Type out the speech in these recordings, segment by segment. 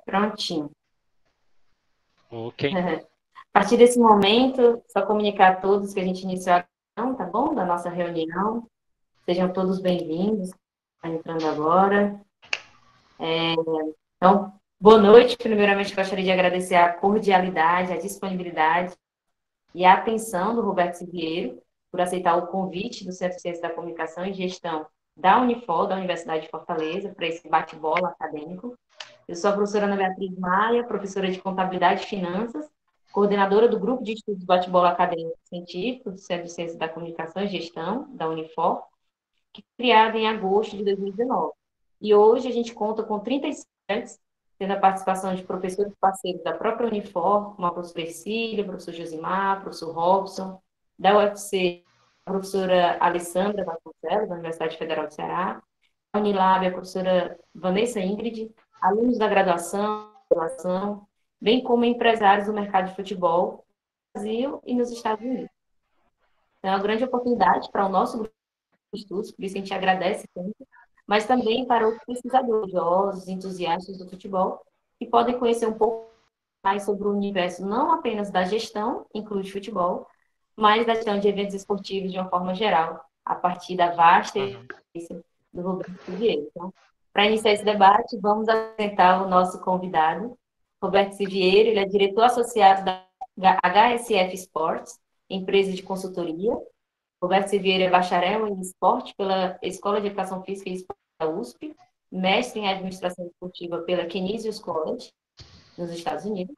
Prontinho. Ok. A partir desse momento, só comunicar a todos que a gente iniciou a reunião, tá bom? Da nossa reunião. Sejam todos bem-vindos. Está entrando agora. Então, boa noite. Primeiramente, gostaria de agradecer a cordialidade, a disponibilidade e a atenção do Roberto Siviero por aceitar o convite do Centro de Ciências da Comunicação e Gestão da Unifor, da Universidade de Fortaleza, para esse bate-bola acadêmico. Eu sou a professora Ana Beatriz Maia, professora de Contabilidade e Finanças, coordenadora do Grupo de Estudos Bate-Bola Acadêmico Científico do Centro de Ciências da Comunicação e Gestão, da Unifor, que foi criada em agosto de 2019. E hoje a gente conta com 30 estudantes, tendo a participação de professores parceiros da própria Unifor, como a professora Ercília, o professor Josimar, o professor Robson, da UFC, a professora Alessandra Vasconcelos, da Universidade Federal do Ceará, da Unilab, a professora Vanessa Ingrid, alunos da graduação, bem como empresários do mercado de futebol no Brasil e nos Estados Unidos. Então, é uma grande oportunidade para o nosso grupo de estudos, por isso a gente agradece tanto, mas também para outros pesquisadores, estudiosos, entusiastas do futebol, que podem conhecer um pouco mais sobre o universo não apenas da gestão, inclui futebol, mas da gestão de eventos esportivos de uma forma geral, a partir da vasta Uhum. experiência do Roberto Siviero. Então, para iniciar esse debate, vamos apresentar o nosso convidado, Roberto Siviero. Ele é diretor associado da HSF Sports, empresa de consultoria. Roberto Siviero é bacharel em esporte pela Escola de Educação Física e Esporte da USP, mestre em administração esportiva pela Canisius College, nos Estados Unidos.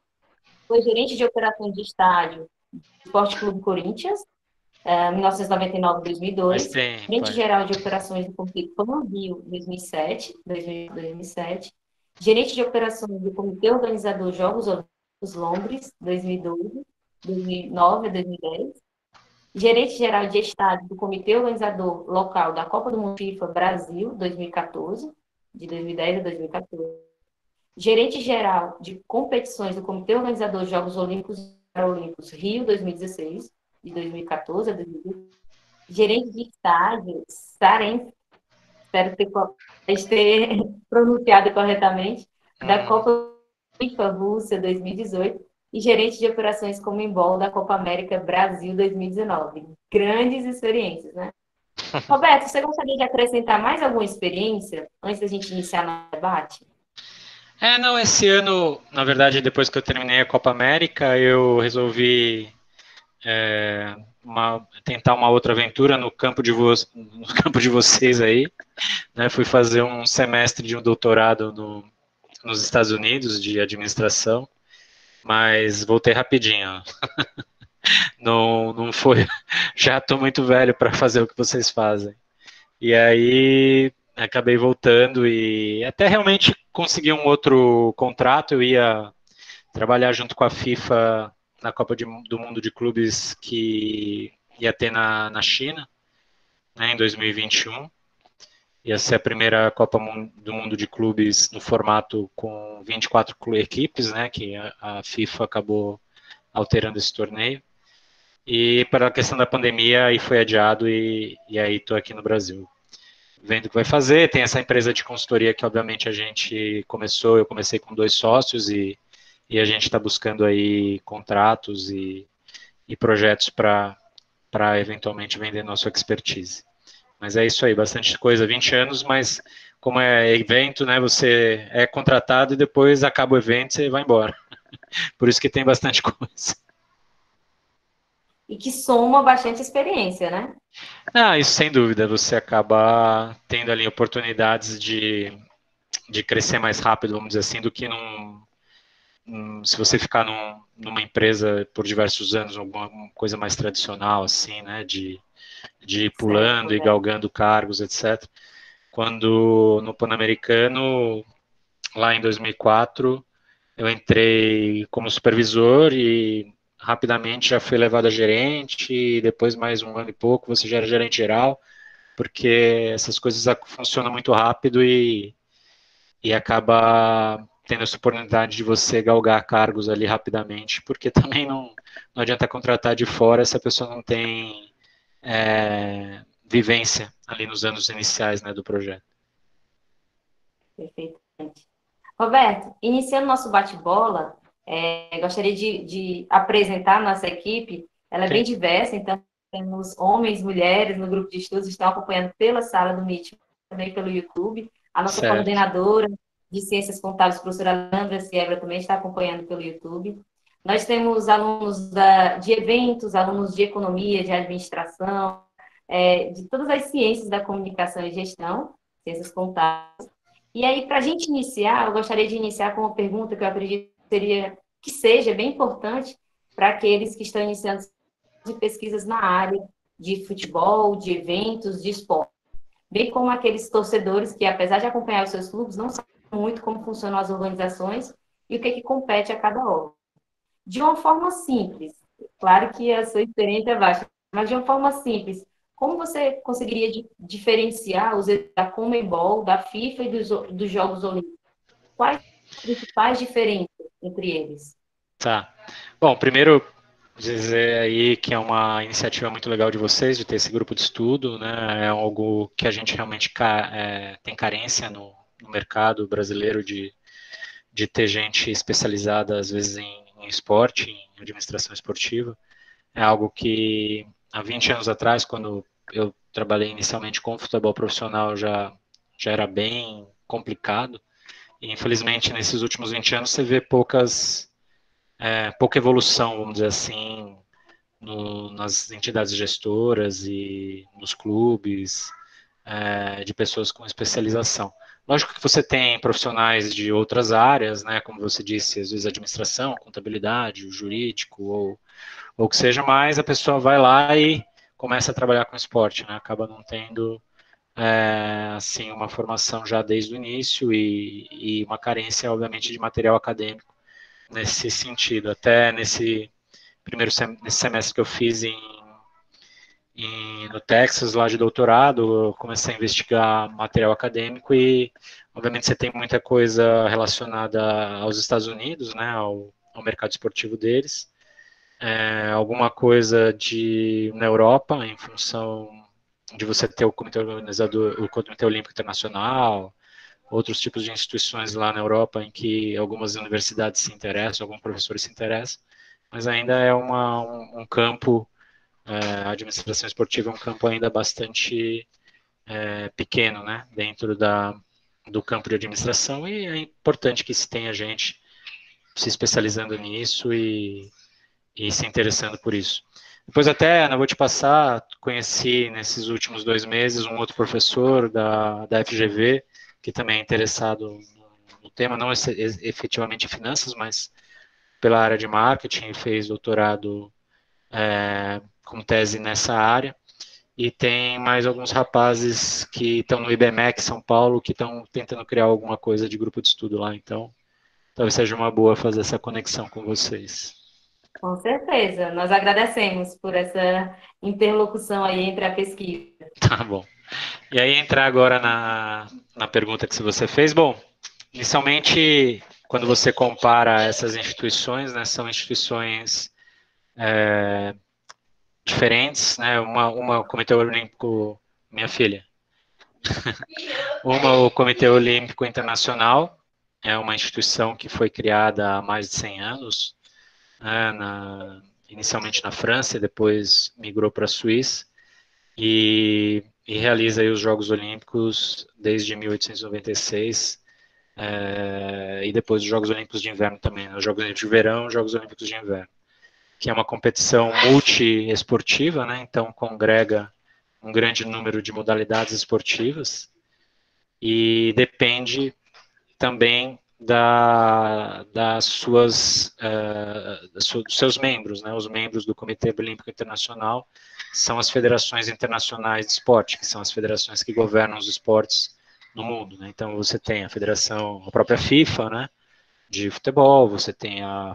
Foi gerente de operações de estádio do Esporte Clube Corinthians, 1999 a Faz 2002. tempo, Gerente é. geral de operações do Comitê Pan Rio, 2007. Gerente de operações do Comitê Organizador Jogos Olímpicos Londres, 2012, 2009 a 2010. Gerente geral de estádio do Comitê Organizador Local da Copa do Mundo FIFA Brasil, 2014, de 2010 a 2014. Gerente geral de competições do Comitê Organizador de Jogos Olímpicos e Paralímpicos Rio, 2016, de 2014 a 2016. Gerente de estádio, Sarem, espero ter pronunciado corretamente, da Uhum. Copa FIFA Rússia 2018 e gerente de operações Comembol da Copa América Brasil 2019. Grandes experiências, né? Roberto, você gostaria de acrescentar mais alguma experiência antes da gente iniciar nosso debate? Não, esse ano, na verdade, depois que eu terminei a Copa América, eu resolvi tentar uma outra aventura no campo de vocês aí, né? Fui fazer um semestre de um doutorado nos Estados Unidos de administração, mas voltei rapidinho. Não, não foi. Já estou muito velho para fazer o que vocês fazem. E aí acabei voltando e até realmente consegui um outro contrato. Eu ia trabalhar junto com a FIFA na do Mundo de Clubes que ia ter na China, né, em 2021. Ia ser a primeira do Mundo de Clubes no formato com 24 equipes, né, que a FIFA acabou alterando esse torneio. E para a questão da pandemia, aí foi adiado e aí estou aqui no Brasil. Vendo o que vai fazer, tem essa empresa de consultoria que obviamente eu comecei com 2 sócios e a gente está buscando aí contratos e projetos para eventualmente vender nossa expertise. Mas é isso aí, bastante coisa, 20 anos, mas como é evento, né, você é contratado e depois acaba o evento e você vai embora. Por isso que tem bastante coisa. E que soma bastante experiência, né? Ah, isso sem dúvida, você acaba tendo ali oportunidades de crescer mais rápido, vamos dizer assim, do que se você ficar numa empresa por diversos anos, alguma coisa mais tradicional, assim, né, de ir Certo, pulando e Roberto. galgando cargos, etc. Quando no Pan-Americano, lá em 2004, eu entrei como supervisor e rapidamente já fui levado a gerente e depois mais um ano e pouco você já era gerente geral, porque essas coisas funcionam muito rápido e acaba tendo essa oportunidade de você galgar cargos ali rapidamente, porque também não adianta contratar de fora se a pessoa não tem vivência ali nos anos iniciais, né, do projeto. Perfeitamente. Roberto, iniciando nosso bate-bola, gostaria de apresentar nossa equipe. Ela é Sim, bem diversa, então temos homens, mulheres no grupo de estudos, estão acompanhando pela sala do Meet, também pelo YouTube. A nossa certo. coordenadora de Ciências Contábeis, professora Leandra Siebra, também está acompanhando pelo YouTube. Nós temos alunos de eventos, alunos de economia, de administração, de todas as ciências da comunicação e gestão, ciências contábeis. E aí, para a gente iniciar, eu gostaria de iniciar com uma pergunta que eu acredito que seja bem importante para aqueles que estão iniciando de pesquisas na área de futebol, de eventos, de esporte. Bem como aqueles torcedores que, apesar de acompanhar os seus clubes, não sabem muito como funcionam as organizações e o que compete a cada órgão. De uma forma simples, claro que a sua experiência é baixa, mas de uma forma simples, como você conseguiria diferenciar os da Conmebol, da FIFA e dos Jogos Olímpicos? Quais as principais diferenças entre eles? Tá. Bom, primeiro dizer aí que é uma iniciativa muito legal de vocês, de ter esse grupo de estudo, né? É algo que a gente realmente tem carência no mercado brasileiro de ter gente especializada, às vezes, em esporte, em administração esportiva. É algo que há 20 anos atrás, quando eu trabalhei inicialmente com futebol profissional, já era bem complicado. E, infelizmente, nesses últimos 20 anos, você vê pouca evolução, vamos dizer assim, nas entidades gestoras e nos clubes, de pessoas com especialização. Lógico que você tem profissionais de outras áreas, né, como você disse, às vezes administração, contabilidade, jurídico, ou que seja, mas a pessoa vai lá e começa a trabalhar com esporte, né, acaba não tendo assim uma formação já desde o início e uma carência, obviamente, de material acadêmico nesse sentido. Até nesse semestre que eu fiz no Texas, lá de doutorado, eu comecei a investigar material acadêmico e, obviamente, você tem muita coisa relacionada aos Estados Unidos, né, ao mercado esportivo deles, alguma coisa na Europa, em função de você ter o Comitê Organizador, o Comitê Olímpico Internacional, outros tipos de instituições lá na Europa em que algumas universidades se interessam, alguns professores se interessam, mas ainda é um campo, a administração esportiva é um campo ainda bastante pequeno, né, dentro do campo de administração, e é importante que se tenha gente se especializando nisso e se interessando por isso. Depois até, Ana, vou te passar, conheci nesses últimos 2 meses um outro professor da FGV, que também é interessado no tema, não efetivamente em finanças, mas pela área de marketing, fez doutorado com tese nessa área, e tem mais alguns rapazes que estão no IBMEC São Paulo, que estão tentando criar alguma coisa de grupo de estudo lá, então talvez seja uma boa fazer essa conexão com vocês. Com certeza, nós agradecemos por essa interlocução aí entre a pesquisa. Tá bom. E aí entrar agora na pergunta que você fez. Bom, inicialmente, quando você compara essas instituições, né, são instituições diferentes, né? Uma o Comitê Olímpico, minha filha, uma o Comitê Olímpico Internacional, é uma instituição que foi criada há mais de 100 anos, né, inicialmente na França e depois migrou para a Suíça, e realiza aí os Jogos Olímpicos desde 1896, e depois os Jogos Olímpicos de Inverno também, né? Os Jogos Olímpicos de Verão, os Jogos Olímpicos de Inverno, que é uma competição multiesportiva, né? Então congrega um grande número de modalidades esportivas e depende também dos seus membros, né? Os membros do Comitê Olímpico Internacional são as federações internacionais de esporte, que são as federações que governam os esportes no mundo, né? Então você tem a própria FIFA, né? De futebol, você tem a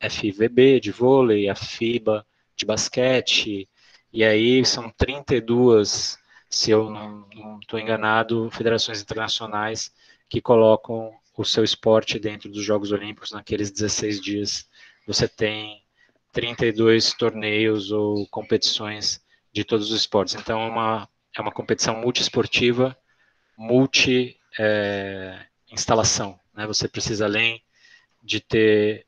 FIVB de vôlei, a FIBA de basquete, e aí são 32, se eu não estou enganado, federações internacionais que colocam o seu esporte dentro dos Jogos Olímpicos naqueles 16 dias. Você tem 32 torneios ou competições de todos os esportes. Então é uma competição multiesportiva, multi instalação, né? Você precisa, além de ter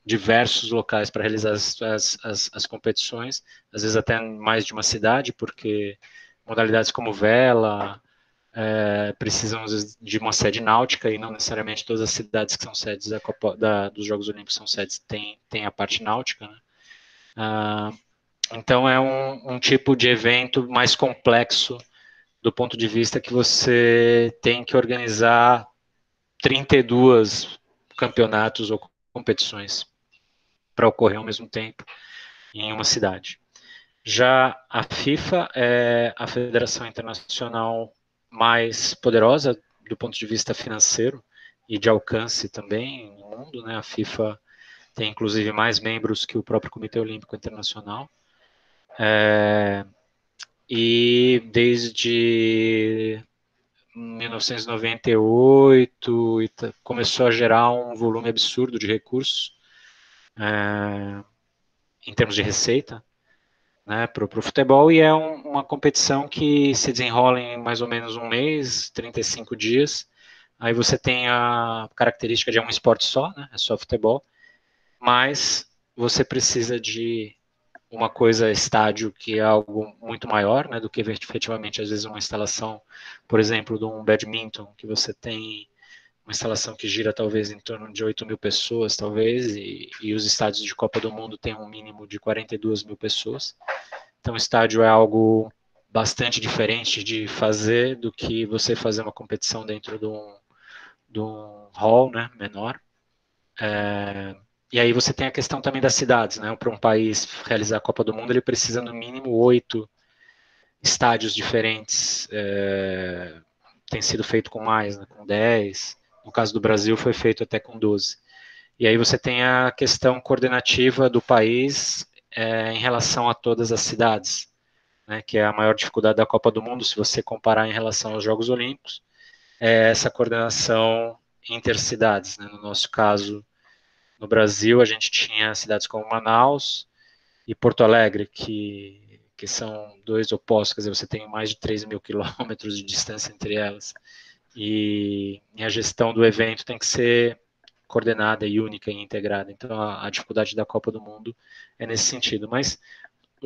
diversos locais para realizar as competições, às vezes até mais de uma cidade, porque modalidades como vela precisam de uma sede náutica, e não necessariamente todas as cidades que são sedes dos Jogos Olímpicos são sedes, tem a parte náutica, né? Então é um tipo de evento mais complexo do ponto de vista que você tem que organizar 32 campeonatos ou competições para ocorrer ao mesmo tempo em uma cidade. Já a FIFA é a federação internacional mais poderosa do ponto de vista financeiro e de alcance também no mundo, né? A FIFA tem inclusive mais membros que o próprio Comitê Olímpico Internacional. E desde 1998 começou a gerar um volume absurdo de recursos em termos de receita, né, para o futebol, e é uma competição que se desenrola em mais ou menos um mês, 35 dias. Aí você tem a característica de um esporte só, né, é só futebol, mas você precisa de uma coisa estádio que é algo muito maior, né, do que efetivamente às vezes uma instalação, por exemplo, de um badminton, que você tem uma instalação que gira talvez em torno de 8 mil pessoas, talvez, e os estádios de Copa do Mundo têm um mínimo de 42 mil pessoas. Então, o estádio é algo bastante diferente de fazer do que você fazer uma competição dentro de um hall, né, menor. E aí você tem a questão também das cidades, né? Para um país realizar a Copa do Mundo, ele precisa no mínimo 8 estádios diferentes. Tem sido feito com mais, né, com 10. No caso do Brasil, foi feito até com 12. E aí você tem a questão coordenativa do país em relação a todas as cidades, né, que é a maior dificuldade da Copa do Mundo, se você comparar em relação aos Jogos Olímpicos, é essa coordenação intercidades, né? No nosso caso, no Brasil, a gente tinha cidades como Manaus e Porto Alegre, que são dois opostos, quer dizer, você tem mais de 3 mil quilômetros de distância entre elas, e a gestão do evento tem que ser coordenada e única e integrada. Então, a dificuldade da Copa do Mundo é nesse sentido. Mas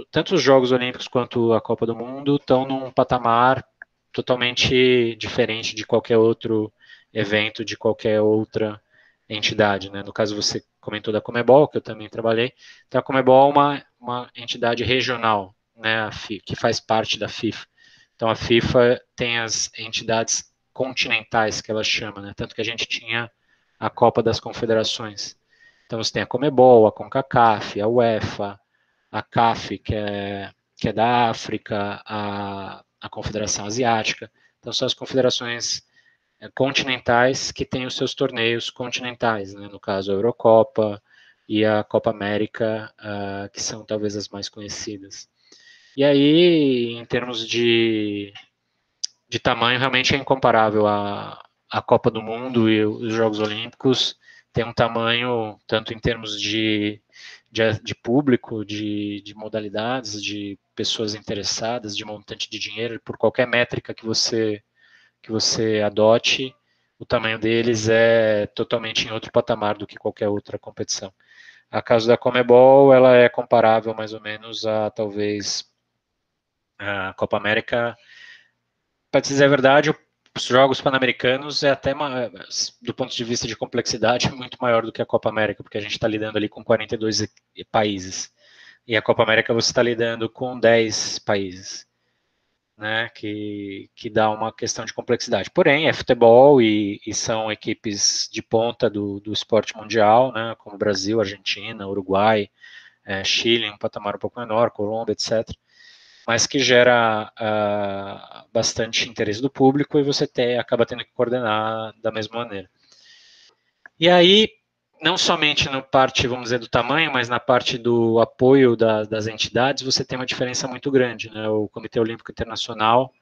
tanto os Jogos Olímpicos quanto a Copa do Mundo estão num patamar totalmente diferente de qualquer outro evento, de qualquer outra entidade, né? No caso, você comentou da Comebol, que eu também trabalhei. Então, a Comebol é uma entidade regional, né, que faz parte da FIFA. Então, a FIFA tem as entidades continentais, que ela chama, né? Tanto que a gente tinha a Copa das Confederações. Então, você tem a Comebol, a CONCACAF, a UEFA, a CAF, que é da África, a Confederação Asiática. Então, são as confederações continentais que têm os seus torneios continentais, né? No caso, a Eurocopa e a Copa América, que são talvez as mais conhecidas. E aí, em termos de tamanho, realmente é incomparável a Copa do Mundo e os Jogos Olímpicos. Tem um tamanho, tanto em termos de público, de modalidades, de pessoas interessadas, de montante de dinheiro, por qualquer métrica que você adote, o tamanho deles é totalmente em outro patamar do que qualquer outra competição. A caso da Comebol, ela é comparável mais ou menos a talvez a Copa América. Para dizer a verdade, os Jogos Pan-Americanos é até, do ponto de vista de complexidade, muito maior do que a Copa América, porque a gente está lidando ali com 42 países. E a Copa América você está lidando com 10 países, né, que dá uma questão de complexidade. Porém, é futebol e são equipes de ponta do esporte mundial, né, como Brasil, Argentina, Uruguai, Chile, um patamar um pouco menor, Colômbia, etc., mas que gera bastante interesse do público e você acaba tendo que coordenar da mesma maneira. E aí, não somente na parte, vamos dizer, do tamanho, mas na parte do apoio das entidades, você tem uma diferença muito grande, né? O Comitê Olímpico Internacional,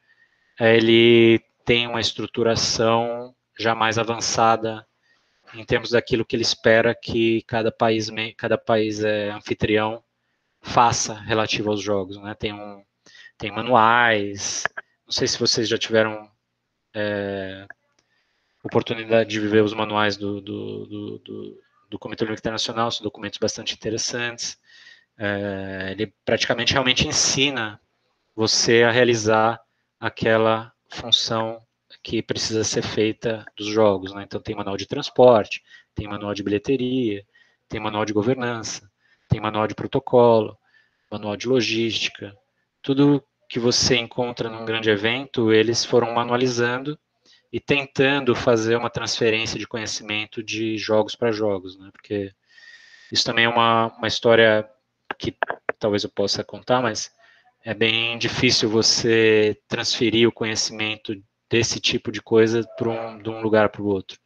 ele tem uma estruturação já mais avançada em termos daquilo que ele espera que cada país anfitrião faça relativo aos jogos, né? Tem manuais, não sei se vocês já tiveram oportunidade de ver os manuais do Comitê Olímpico Internacional, são documentos bastante interessantes. Ele praticamente realmente ensina você a realizar aquela função que precisa ser feita dos jogos, né? Então tem manual de transporte, tem manual de bilheteria, tem manual de governança, tem manual de protocolo, manual de logística, tudo que você encontra num grande evento, eles foram manualizando e tentando fazer uma transferência de conhecimento de jogos para jogos, né? Porque isso também é uma história que talvez eu possa contar, mas é bem difícil você transferir o conhecimento desse tipo de coisa de um lugar para o outro,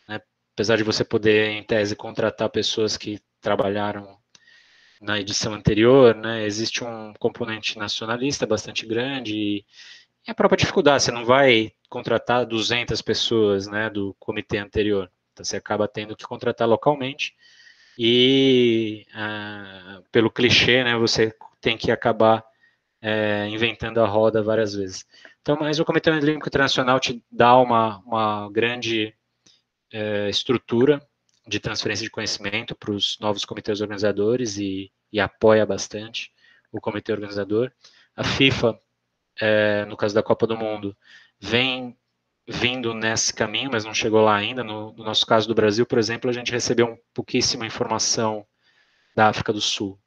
né? Apesar de você poder, em tese, contratar pessoas que trabalharam na edição anterior, né, existe um componente nacionalista bastante grande e a própria dificuldade, você não vai contratar 200 pessoas, né, do comitê anterior, então você acaba tendo que contratar localmente e, pelo clichê, né, você tem que acabar inventando a roda várias vezes. Então, mas o Comitê Olímpico Internacional te dá uma grande estrutura de transferência de conhecimento para os novos comitês organizadores e apoia bastante o comitê organizador. A FIFA, no caso da Copa do Mundo, vem vindo nesse caminho, mas não chegou lá ainda. No nosso caso do Brasil, por exemplo, a gente recebeu pouquíssima informação da África do Sul,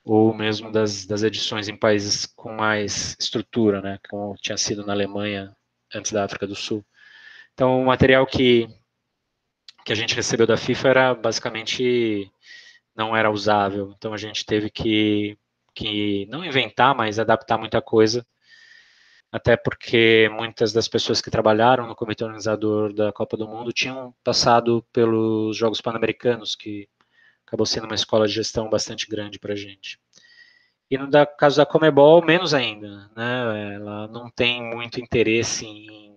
ou mesmo das edições em países com mais estrutura, né, como tinha sido na Alemanha antes da África do Sul. Então, o material que a gente recebeu da FIFA era basicamente não era usável. Então a gente teve que não inventar, mas adaptar muita coisa, até porque muitas das pessoas que trabalharam no comitê organizador da Copa do Mundo tinham passado pelos Jogos Pan-Americanos, que acabou sendo uma escola de gestão bastante grande para a gente. E no caso da Comebol, menos ainda, né? Ela não tem muito interesse em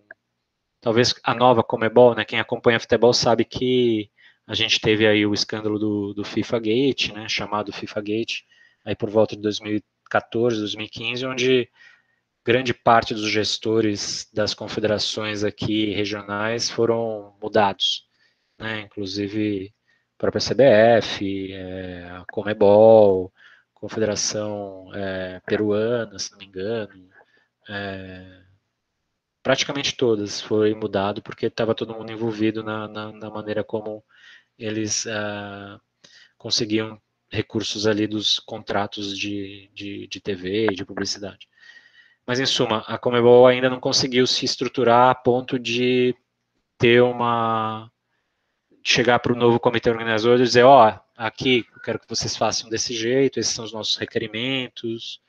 talvez a nova Comebol, né? Quem acompanha futebol sabe que a gente teve aí o escândalo do FIFA Gate, né? Chamado FIFA Gate, aí por volta de 2014, 2015, onde grande parte dos gestores das confederações aqui regionais foram mudados, né? Inclusive a própria CBF, a Comebol, Confederação Peruana, se não me engano, praticamente todas foi mudado porque estava todo mundo envolvido na maneira como eles conseguiam recursos ali dos contratos de TV e de publicidade. Mas, em suma, a Comebol ainda não conseguiu se estruturar a ponto de ter chegar para o novo comitê organizador e dizer, aqui eu quero que vocês façam desse jeito, esses são os nossos requerimentos,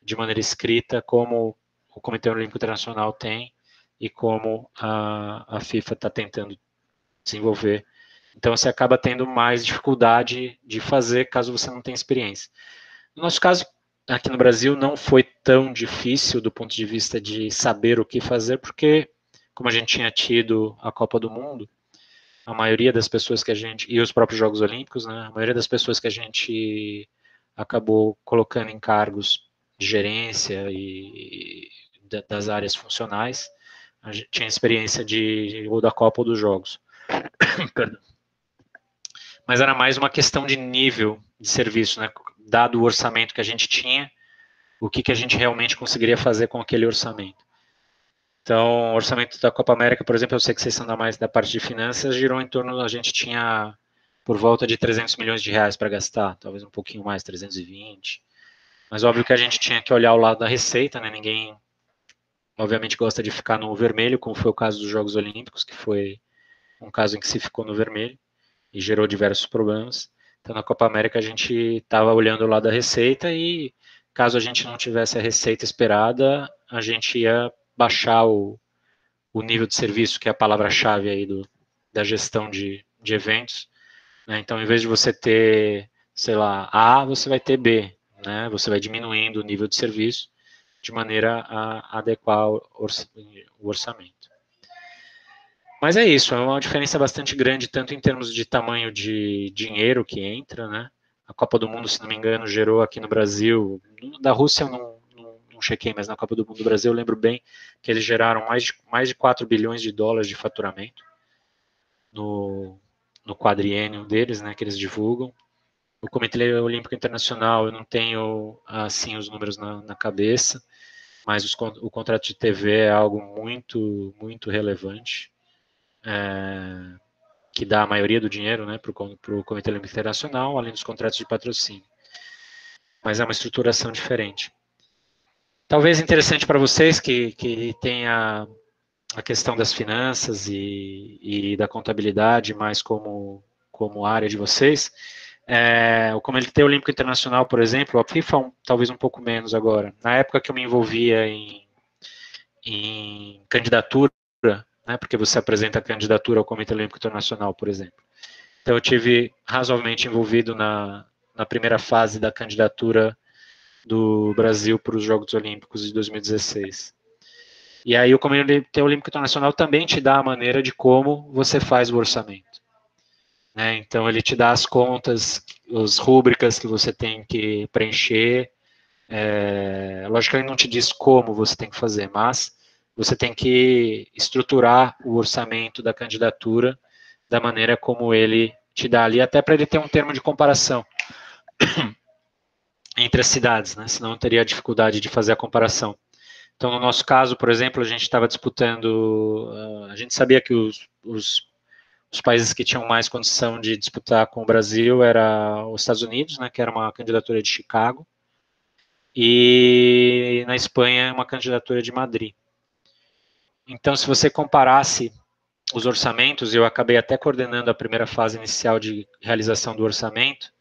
de maneira escrita, como o Comitê Olímpico Internacional tem e como a FIFA está tentando desenvolver. Então você acaba tendo mais dificuldade de fazer caso você não tenha experiência. No nosso caso, aqui no Brasil, não foi tão difícil do ponto de vista de saber o que fazer, porque como a gente tinha tido a Copa do Mundo, a maioria das pessoas que a gente, e os próprios Jogos Olímpicos, né, a maioria das pessoas que a gente acabou colocando em cargos de gerência e das áreas funcionais, a gente tinha experiência ou da Copa ou dos Jogos. Mas era mais uma questão de nível de serviço, né? Dado o orçamento que a gente tinha, o que a gente realmente conseguiria fazer com aquele orçamento. Então, o orçamento da Copa América, por exemplo, eu sei que vocês são mais da parte de finanças, girou em torno, a gente tinha por volta de 300 milhões de reais para gastar, talvez um pouquinho mais, 320. Mas óbvio que a gente tinha que olhar o lado da receita, né? Ninguém, obviamente, gosta de ficar no vermelho, como foi o caso dos Jogos Olímpicos, que foi um caso em que se ficou no vermelho e gerou diversos problemas. Então, na Copa América, a gente estava olhando o lado da receita e, caso a gente não tivesse a receita esperada, a gente ia baixar o nível de serviço, que é a palavra-chave aí da gestão de eventos. Né? Então, em vez de você ter, sei lá, A, você vai ter B. Né? Você vai diminuindo o nível de serviço de maneira a adequar o orçamento. Mas é isso, é uma diferença bastante grande, tanto em termos de tamanho de dinheiro que entra, né? A Copa do Mundo, se não me engano, gerou aqui no Brasil, da Rússia eu não chequei, mas na Copa do Mundo do Brasil eu lembro bem que eles geraram mais de 4 bilhões de dólares de faturamento. no, no quadriênio deles, né, que eles divulgam. O Comitê Olímpico Internacional, eu não tenho, assim, os números na cabeça, mas o contrato de TV é algo muito, muito relevante, que dá a maioria do dinheiro, né, para o Comitê Olímpico Internacional, além dos contratos de patrocínio. Mas é uma estruturação diferente. Talvez interessante para vocês que tem a questão das finanças e da contabilidade mais como área de vocês. O Comitê Olímpico Internacional, por exemplo, a FIFA talvez um pouco menos agora. Na época que eu me envolvia em candidatura, né, porque você apresenta a candidatura ao Comitê Olímpico Internacional, por exemplo. Então eu tive razoavelmente envolvido na primeira fase da candidatura do Brasil para os Jogos Olímpicos de 2016. E aí o Comitê Olímpico Internacional também te dá a maneira de como você faz o orçamento. Né? Então ele te dá as contas, as rúbricas que você tem que preencher. Lógico que ele não te diz como você tem que fazer, mas você tem que estruturar o orçamento da candidatura da maneira como ele te dá ali, até para ele ter um termo de comparação entre as cidades, né? Senão teria dificuldade de fazer a comparação. Então, no nosso caso, por exemplo, a gente estava disputando, a gente sabia que os países que tinham mais condição de disputar com o Brasil era os Estados Unidos, né, que era uma candidatura de Chicago, e na Espanha uma candidatura de Madrid. Então, se você comparasse os orçamentos, eu acabei até coordenando a primeira fase inicial de realização do orçamento,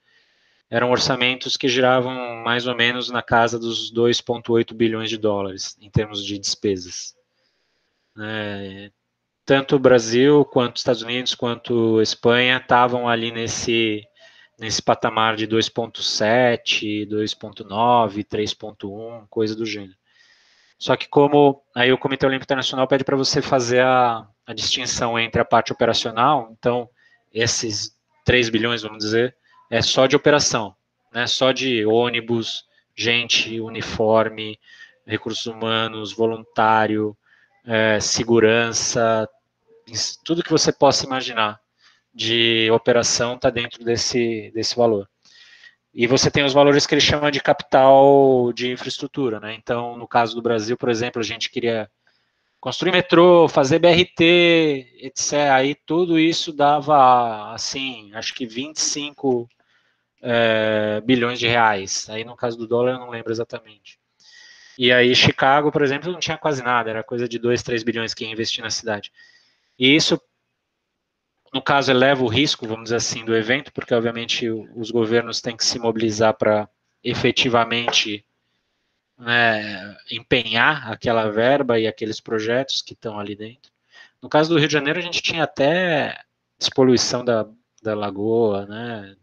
eram orçamentos que giravam mais ou menos na casa dos 2,8 bilhões de dólares em termos de despesas. Tanto o Brasil, quanto os Estados Unidos, quanto a Espanha estavam ali nesse patamar de 2,7, 2,9, 3,1, coisa do gênero. Só que como aí o Comitê Olímpico Internacional pede para você fazer a distinção entre a parte operacional, então esses 3 bilhões, vamos dizer, é só de operação, né? Só de ônibus, gente, uniforme, recursos humanos, voluntário, segurança, tudo que você possa imaginar de operação está dentro desse valor. E você tem os valores que ele chama de capital de infraestrutura, né? Então, no caso do Brasil, por exemplo, a gente queria construir metrô, fazer BRT, etc. Aí tudo isso dava, assim, acho que 25 bilhões de reais. Aí no caso do dólar eu não lembro exatamente. E aí Chicago, por exemplo, não tinha quase nada, era coisa de 2, 3 bilhões que ia investir na cidade. E isso, no caso, eleva o risco, vamos dizer assim, do evento, porque obviamente os governos têm que se mobilizar para efetivamente, né, empenhar aquela verba e aqueles projetos que estão ali dentro. No caso do Rio de Janeiro, a gente tinha até despoluição da lagoa, né,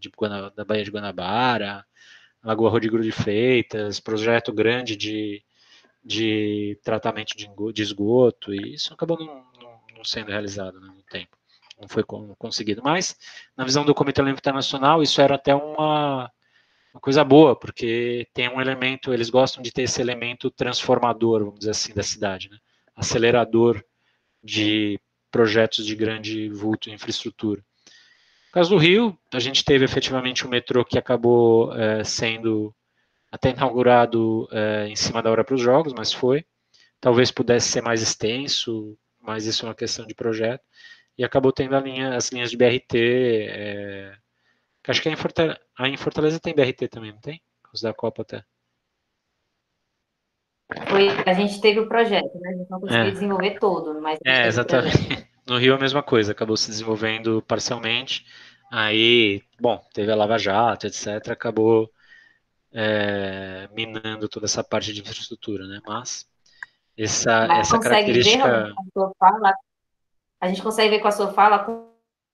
da Baía de Guanabara, Lagoa Rodrigo de Freitas, projeto grande de tratamento de esgoto, e isso acabou não sendo realizado, né, no tempo. Não foi conseguido. Mas, na visão do Comitê Olímpico Internacional, isso era até uma coisa boa, porque tem um elemento, eles gostam de ter esse elemento transformador, vamos dizer assim, da cidade, né? Acelerador de projetos de grande vulto em infraestrutura. No caso do Rio, a gente teve efetivamente um metrô que acabou sendo até inaugurado em cima da hora para os jogos, mas foi. Talvez pudesse ser mais extenso, mas isso é uma questão de projeto. E acabou tendo as linhas de BRT, que acho que em Fortaleza tem BRT também, não tem? Os da Copa até. A gente teve o projeto, né? A gente não conseguiu desenvolver todo, mas a gente teve o Exatamente. projeto. No Rio a mesma coisa, acabou se desenvolvendo parcialmente. Aí, bom, teve a Lava Jato, etc. Acabou minando toda essa parte de infraestrutura, né? Mas Mas essa consegue ver, Roberto, característica. com a sua fala, a gente consegue ver com a sua fala a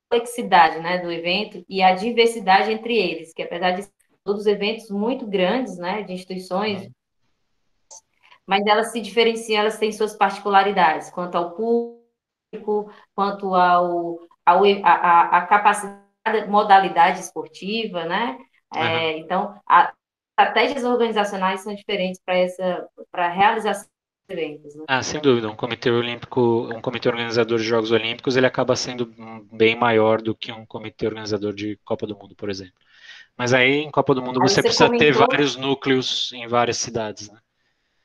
complexidade, né, do evento e a diversidade entre eles, que apesar de todos eventos muito grandes, né, de instituições, mas elas se diferenciam, elas têm suas particularidades, quanto ao público, quanto a capacidade, modalidade esportiva, né? Uhum. Então, as estratégias organizacionais são diferentes para a realização eventos, né? Ah, sem dúvida, um comitê olímpico, um comitê organizador de Jogos Olímpicos, ele acaba sendo bem maior do que um comitê organizador de Copa do Mundo, por exemplo. Mas aí, em Copa do Mundo, Aí você você precisa ter comentou, vários núcleos em várias cidades, né?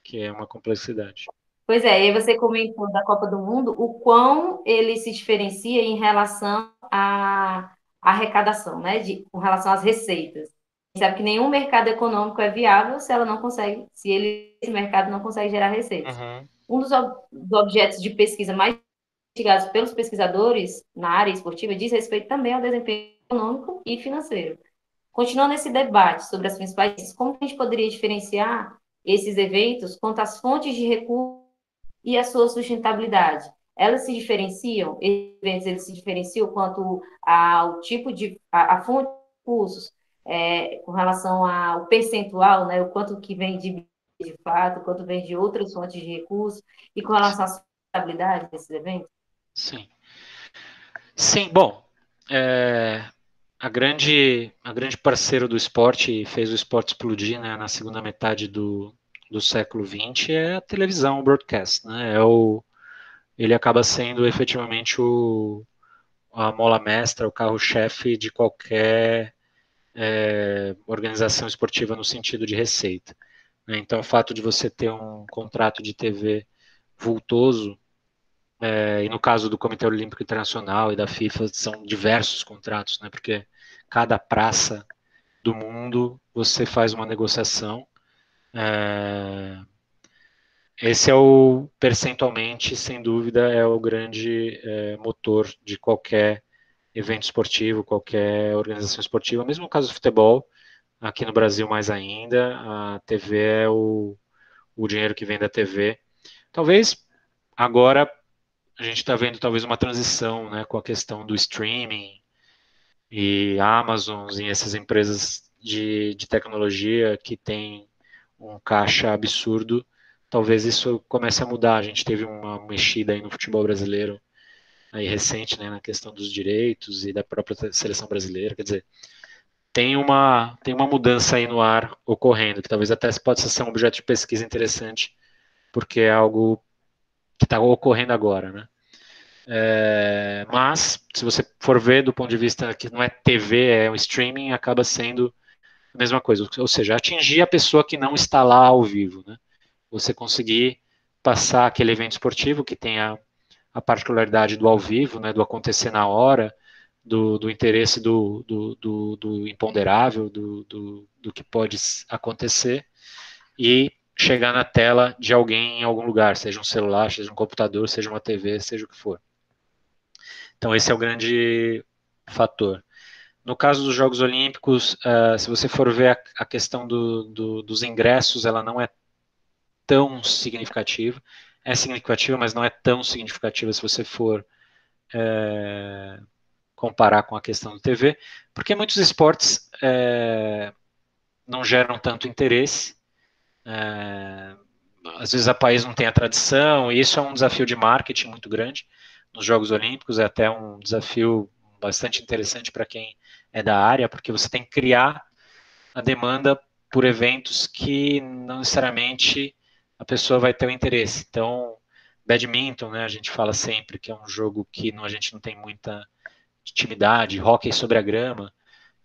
Que é uma complexidade. pois é, aí você comentou da Copa do Mundo, o quão ele se diferencia em relação à arrecadação, né? Com relação às receitas. A gente sabe que nenhum mercado econômico é viável se ela não consegue, se ele, esse mercado não consegue gerar receitas. Uhum. Um dos objetos de pesquisa mais investigados pelos pesquisadores na área esportiva diz respeito também ao desempenho econômico e financeiro. Continuando esse debate sobre as principais, como a gente poderia diferenciar esses eventos quanto às fontes de recursos e a sua sustentabilidade? Elas se diferenciam, esses eventos eles se diferenciam quanto ao tipo a fonte de recursos, com relação ao percentual, né, o quanto que vem de fato, o quanto vem de outras fontes de recursos, e com relação à sustentabilidade desses eventos? Sim. Sim, bom, é, a grande parceiro do esporte e fez o esporte explodir, né, na segunda metade do século XX é a televisão, o broadcast, né? Ele acaba sendo efetivamente a mola mestra, o carro-chefe de qualquer organização esportiva no sentido de receita, né? Então, o fato de você ter um contrato de TV vultoso, e no caso do Comitê Olímpico Internacional e da FIFA, são diversos contratos, né? Porque cada praça do mundo você faz uma negociação. É, esse é o, percentualmente, sem dúvida, é o grande motor de qualquer evento esportivo, qualquer organização esportiva, mesmo no caso do futebol, aqui no Brasil mais ainda, a TV é o dinheiro que vem da TV. Talvez agora a gente está vendo talvez uma transição, né, com a questão do streaming e Amazon e essas empresas de tecnologia que têm um caixa absurdo. Talvez isso comece a mudar. A gente teve uma mexida aí no futebol brasileiro aí recente, né, na questão dos direitos e da própria seleção brasileira. Quer dizer, tem uma mudança aí no ar ocorrendo, que talvez até possa ser um objeto de pesquisa interessante, porque é algo que está ocorrendo agora, né? Mas, se você for ver do ponto de vista que não é TV, é o streaming, acaba sendo a mesma coisa. Ou seja, atingir a pessoa que não está lá ao vivo, né? Você conseguir passar aquele evento esportivo que tem a particularidade do ao vivo, né, do acontecer na hora, do interesse do imponderável, do que pode acontecer, e chegar na tela de alguém em algum lugar, seja um celular, seja um computador, seja uma TV, seja o que for. Então, esse é o grande fator. No caso dos Jogos Olímpicos, se você for ver a questão dos ingressos, ela não é tão significativa. É significativa, mas não é tão significativa se você for comparar com a questão do TV, porque muitos esportes não geram tanto interesse. É, às vezes a país não tem a tradição, e isso é um desafio de marketing muito grande nos Jogos Olímpicos, é até um desafio bastante interessante para quem é da área, porque você tem que criar a demanda por eventos que não necessariamente a pessoa vai ter o interesse. Então, badminton, né, a gente fala sempre que é um jogo que a gente não tem muita intimidade, hóquei sobre a grama,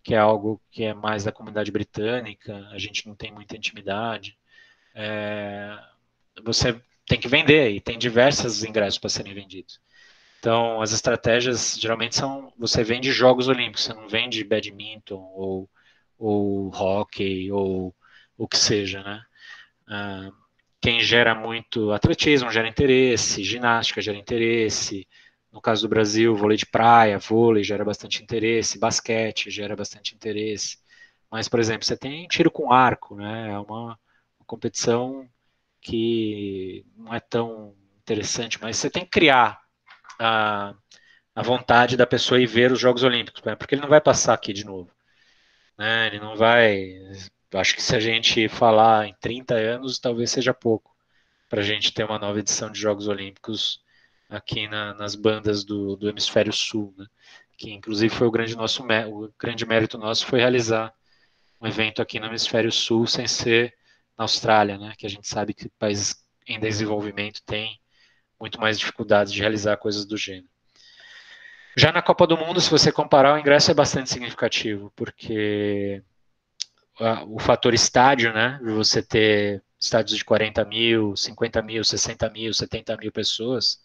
que é algo que é mais da comunidade britânica, a gente não tem muita intimidade. É, você tem que vender e tem diversos ingressos para serem vendidos. Então, as estratégias geralmente são: você vende jogos olímpicos, você não vende badminton ou hockey ou o que seja, né? Ah, quem gera muito atletismo gera interesse, ginástica gera interesse. No caso do Brasil, vôlei de praia, vôlei gera bastante interesse, basquete gera bastante interesse. Mas, por exemplo, você tem tiro com arco, né? É uma competição que não é tão interessante, mas você tem que criar a, a vontade da pessoa ir ver os Jogos Olímpicos, né? Porque ele não vai passar aqui de novo, né? Ele não vai. Acho que se a gente falar em 30 anos, talvez seja pouco para a gente ter uma nova edição de Jogos Olímpicos aqui nas bandas do Hemisfério Sul, né? Que inclusive foi o grande mérito nosso foi realizar um evento aqui no Hemisfério Sul sem ser na Austrália, né? Que a gente sabe que países em desenvolvimento tem muito mais dificuldades de realizar coisas do gênero. Já na Copa do Mundo, se você comparar, o ingresso é bastante significativo, porque o fator estádio, né, de você ter estádios de 40 mil, 50 mil, 60 mil, 70 mil pessoas,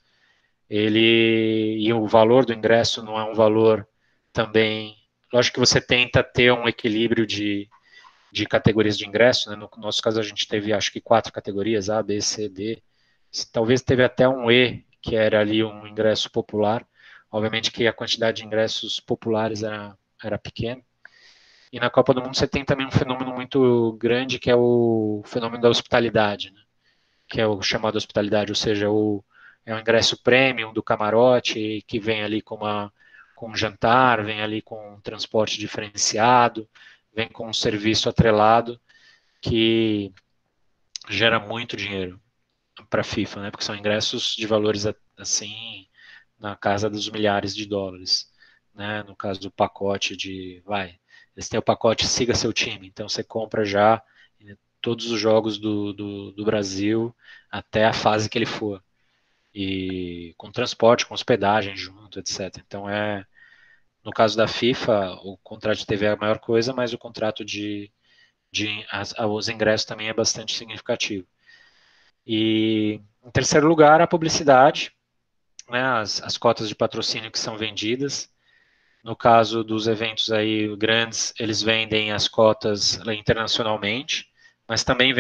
e o valor do ingresso não é um valor também. Lógico que você tenta ter um equilíbrio de categorias de ingresso, né? No nosso caso a gente teve acho que 4 categorias, A, B, C, D, talvez teve até um E, que era ali um ingresso popular, obviamente que a quantidade de ingressos populares era pequena, e na Copa do Mundo você tem também um fenômeno muito grande, que é o fenômeno da hospitalidade, né? Que é o chamado hospitalidade, ou seja, é o ingresso premium do camarote, que vem ali com um jantar, vem ali com um transporte diferenciado, vem com um serviço atrelado, que gera muito dinheiro para a FIFA, né? Porque são ingressos de valores assim na casa dos milhares de dólares, né? No caso do pacote eles têm o pacote Siga Seu Time, então você compra já todos os jogos do Brasil até a fase que ele for, e com transporte, com hospedagem junto, etc. Então no caso da FIFA, o contrato de TV é a maior coisa, mas o contrato os ingressos também é bastante significativo. E em terceiro lugar, a publicidade, né, as cotas de patrocínio que são vendidas. No caso dos eventos aí grandes, eles vendem as cotas internacionalmente, mas também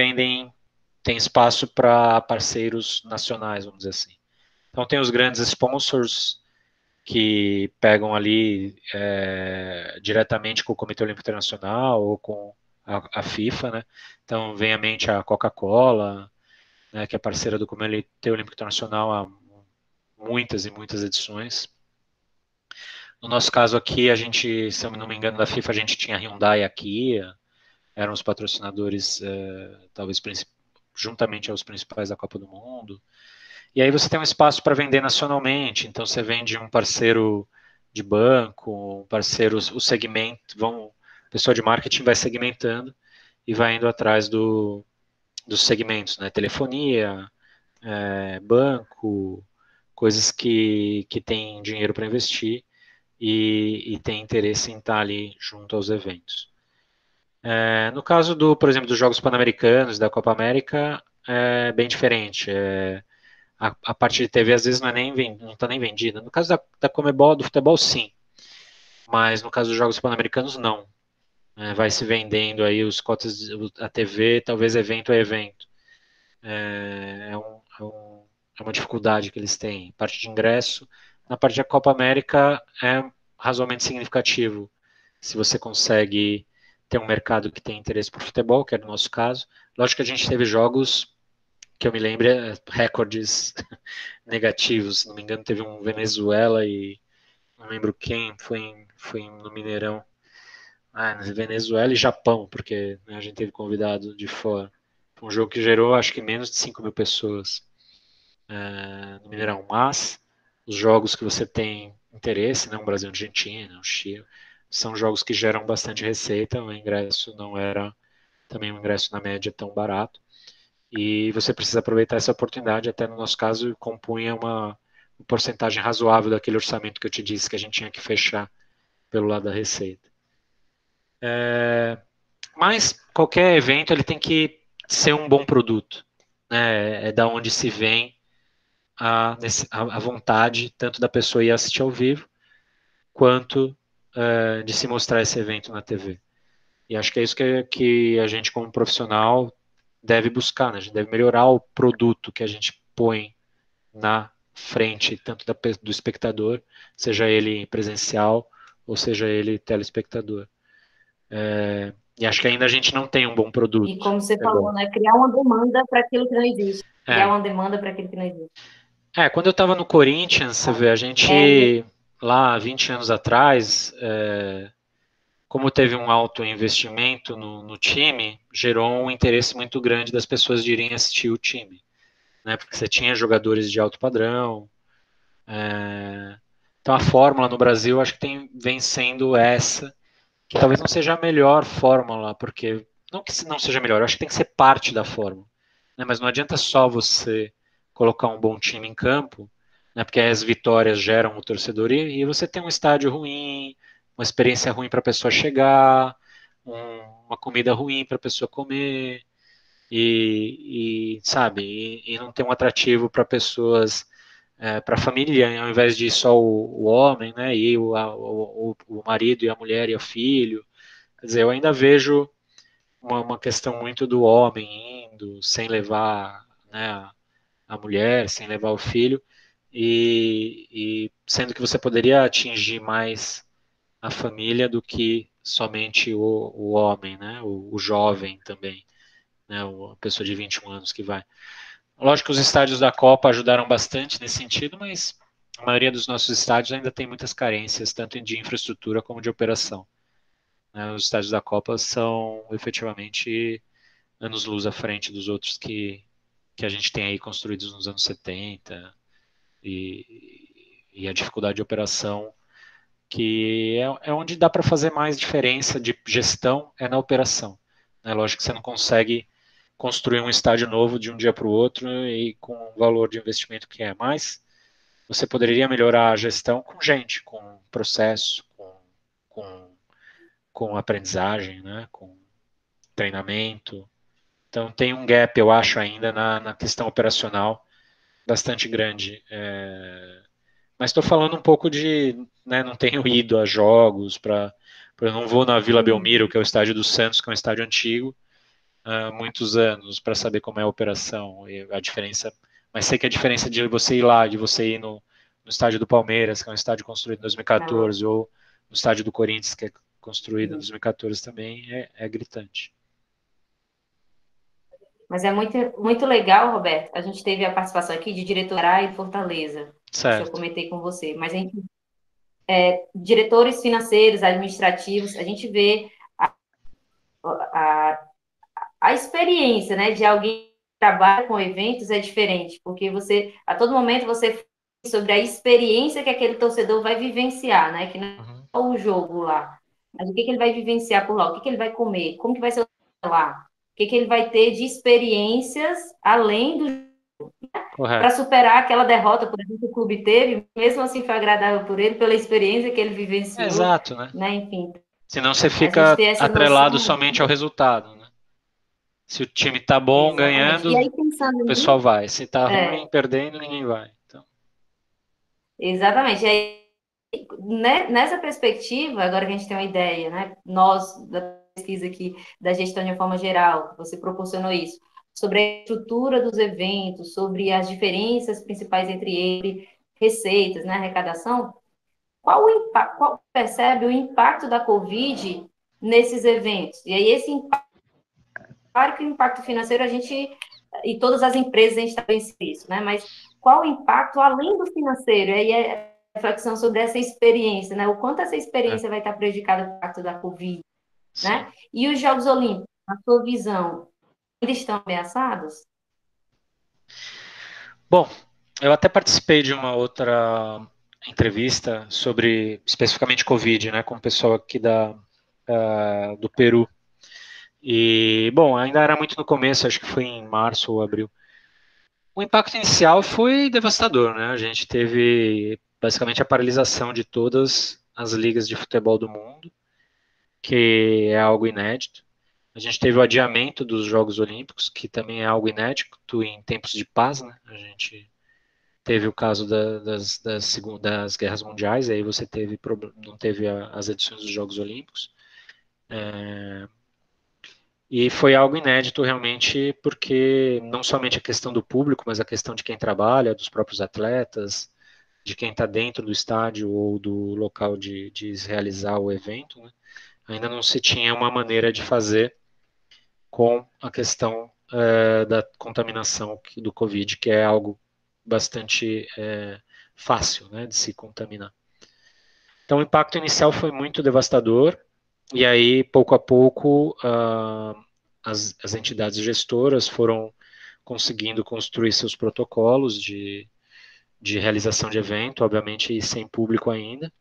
tem espaço para parceiros nacionais, vamos dizer assim. Então tem os grandes sponsors que pegam ali diretamente com o Comitê Olímpico Internacional ou com a FIFA, né? Então vem à mente a Coca-Cola, né, que é parceira do Comitê Olímpico Internacional há muitas e muitas edições. No nosso caso aqui, a gente, se eu não me engano, da FIFA, a gente tinha Hyundai aqui, eram os patrocinadores, talvez juntamente aos principais da Copa do Mundo. E aí você tem um espaço para vender nacionalmente, então você vende um parceiro de banco, um parceiro, o segmento, o pessoal de marketing vai segmentando e vai indo atrás dos segmentos, né? Telefonia, banco, coisas que têm dinheiro para investir e tem interesse em estar ali junto aos eventos. No caso por exemplo, dos Jogos Pan-Americanos, da Copa América, é bem diferente. A parte de TV às vezes não está nem vendida. No caso da Comebol, do futebol, sim. Mas no caso dos Jogos Pan-Americanos, não. Vai se vendendo aí os cotas, a TV, talvez evento a evento. É uma dificuldade que eles têm. Parte de ingresso. Na parte da Copa América é razoavelmente significativo. Se você consegue ter um mercado que tem interesse por futebol, que é no nosso caso. Lógico que a gente teve jogos que eu me lembro, recordes negativos. Se não me engano, teve um Venezuela e não lembro quem, foi no Mineirão. Venezuela e Japão, porque né, a gente teve convidado de fora. Foi um jogo que gerou acho que menos de 5 mil pessoas no Mineirão. Mas os jogos que você tem interesse, né, um Brasil Argentina, um Chile, são jogos que geram bastante receita. O ingresso não era também um ingresso na média tão barato. E você precisa aproveitar essa oportunidade, até no nosso caso, compunha uma porcentagem razoável daquele orçamento que eu te disse que a gente tinha que fechar pelo lado da receita. Mas qualquer evento ele tem que ser um bom produto, né? É da onde se vem a vontade tanto da pessoa ir assistir ao vivo, quanto de se mostrar esse evento na TV. E acho que é isso que a gente, como profissional, deve buscar, né? A gente deve melhorar o produto que a gente põe na frente, tanto do espectador, seja ele presencial ou seja ele telespectador. E acho que ainda a gente não tem um bom E produto. como você falou, né? Criar uma demanda para aquilo que não existe. Criar É, uma demanda para aquilo que não existe. quando eu estava no Corinthians, você vê, a É, gente, lá 20 anos atrás, como teve um alto investimento no time, gerou um interesse muito grande das pessoas de irem assistir o time, né? Porque você tinha jogadores de alto padrão. Então a fórmula no Brasil, acho que vem sendo essa, que talvez não seja a melhor fórmula, porque não que não seja melhor, eu acho que tem que ser parte da fórmula. né? Mas não adianta só você colocar um bom time em campo, né? Porque as vitórias geram o torcedor e você tem um estádio ruim, uma experiência ruim para a pessoa chegar, uma comida ruim para a pessoa comer sabe, e não ter um atrativo para pessoas, para a família, ao invés de só o homem, né, e o marido e a mulher e o filho. Quer dizer, eu ainda vejo uma questão muito do homem indo sem levar, né, a mulher, sem levar o filho, e sendo que você poderia atingir mais a família do que somente o homem, né, o jovem também, né, a pessoa de 21 anos que vai. Lógico que os estádios da Copa ajudaram bastante nesse sentido, mas a maioria dos nossos estádios ainda tem muitas carências, tanto de infraestrutura como de operação. Né? Os estádios da Copa são efetivamente anos-luz à frente dos outros que a gente tem aí construídos nos anos 70 e a dificuldade de operação, que é onde dá para fazer mais diferença de gestão, é na operação. É lógico que você não consegue construir um estádio novo de um dia para o outro e com um valor de investimento que é mais, você poderia melhorar a gestão com gente, com processo, com, com aprendizagem, né, com treinamento. Então tem um gap, eu acho, ainda na questão operacional bastante grande. Mas estou falando um pouco de, né, não tenho ido a jogos, eu não vou na Vila Belmiro, Uhum. que é o estádio do Santos, que é um estádio antigo, há muitos anos, para saber como é a operação e a diferença. Mas sei que a diferença de você ir lá, de você ir no estádio do Palmeiras, que é um estádio construído em Não. 2014, ou no estádio do Corinthians, que é construído em 2014 também, é gritante. Mas é muito, muito legal, Roberto. A gente teve a participação aqui de diretora e Fortaleza. Acho que eu Certo. comentei com você. Mas a gente, diretores financeiros, administrativos, a gente vê a, a experiência, né, de alguém que trabalha com eventos é diferente, porque você, a todo momento, você fala sobre a experiência que aquele torcedor vai vivenciar, né, que não é Uhum. só o jogo lá, mas o que que ele vai vivenciar por lá, o que que ele vai comer, como que vai ser o lá, o que que ele vai ter de experiências além do para Correto. superar aquela derrota, por exemplo, que o clube teve, mesmo assim foi agradável por ele, pela experiência que ele vivenciou, Exato, né? né, enfim, Senão você a gente fica ter essa atrelado noção. somente ao resultado, né? Se o time tá bom, Exatamente. E ganhando, aí, o pensando pessoal nisso, vai. Se tá ruim, perdendo, ninguém vai. Então, exatamente. E aí, né, nessa perspectiva, agora que a gente tem uma ideia, né, nós, da pesquisa aqui, da gestão de uma forma geral, você proporcionou isso, sobre a estrutura dos eventos, sobre as diferenças principais entre eles, receitas, né, arrecadação, qual o impacto, qual percebe o impacto da Covid nesses eventos? E aí, esse impacto, claro que o impacto financeiro a gente, e todas as empresas a gente está pensando isso, né, mas qual o impacto além do financeiro? E aí reflexão sobre essa experiência, né? O quanto essa é, experiência vai estar prejudicada por parte da Covid, sim. né? E os Jogos Olímpicos, na sua visão, ainda estão ameaçados? Bom, eu até participei de uma outra entrevista sobre especificamente Covid, né, com o pessoal aqui do Peru. E, bom, ainda era muito no começo, acho que foi em março ou abril. O impacto inicial foi devastador, né? A gente teve basicamente a paralisação de todas as ligas de futebol do mundo, que é algo inédito. A gente teve o adiamento dos Jogos Olímpicos, que também é algo inédito em tempos de paz, né? A gente teve o caso das guerras mundiais, aí você não teve as edições dos Jogos Olímpicos. E foi algo inédito realmente, porque não somente a questão do público, mas a questão de quem trabalha, dos próprios atletas, de quem está dentro do estádio ou do local de realizar o evento, né? Ainda não se tinha uma maneira de fazer com a questão da contaminação do Covid, que é algo bastante fácil, né, de se contaminar. Então, o impacto inicial foi muito devastador, e aí, pouco a pouco, as entidades gestoras foram conseguindo construir seus protocolos de realização de evento, obviamente sem público ainda,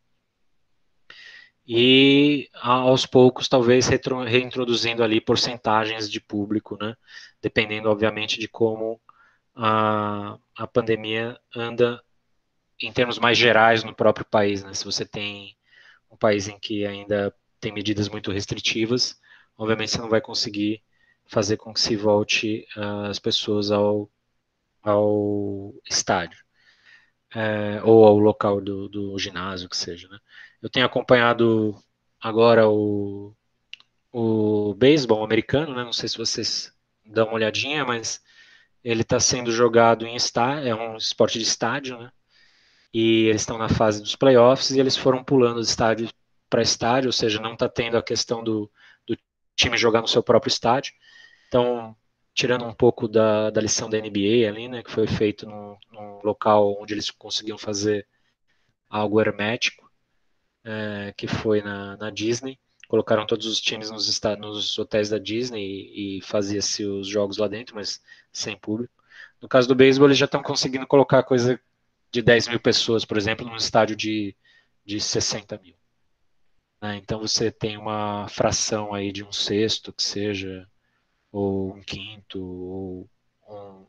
e aos poucos talvez reintroduzindo ali porcentagens de público, né? Dependendo, obviamente, de como a pandemia anda em termos mais gerais no próprio país, né? Se você tem um país em que ainda tem medidas muito restritivas, obviamente você não vai conseguir fazer com que se volte as pessoas ao estádio, ou ao local do ginásio, que seja, né? Eu tenho acompanhado agora o beisebol americano, né? Não sei se vocês dão uma olhadinha, mas ele está sendo jogado em estádio, é um esporte de estádio, né? E eles estão na fase dos playoffs e eles foram pulando de estádio para estádio, ou seja, não está tendo a questão do time jogar no seu próprio estádio. Então, tirando um pouco da lição da NBA ali, né, que foi feito num local onde eles conseguiam fazer algo hermético, que foi na Disney. Colocaram todos os times nos hotéis da Disney e fazia-se os jogos lá dentro, mas sem público. No caso do beisebol, eles já estão conseguindo colocar coisa de 10 mil pessoas, por exemplo, num estádio de 60 mil. Né? Então você tem uma fração aí de um sexto, que seja, ou um quinto, ou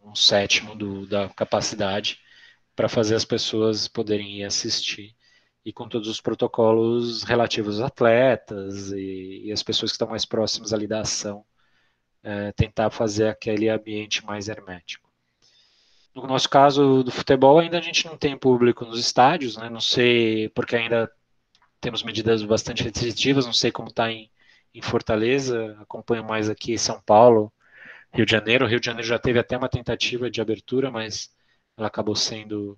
um sétimo da capacidade para fazer as pessoas poderem ir assistir. E com todos os protocolos relativos aos atletas e as pessoas que estão mais próximas ali da ação, tentar fazer aquele ambiente mais hermético. No nosso caso do futebol, ainda a gente não tem público nos estádios, né? Não sei, porque ainda temos medidas bastante restritivas, não sei como está em Fortaleza, acompanho mais aqui São Paulo, Rio de Janeiro. Rio de Janeiro já teve até uma tentativa de abertura, mas ela acabou sendo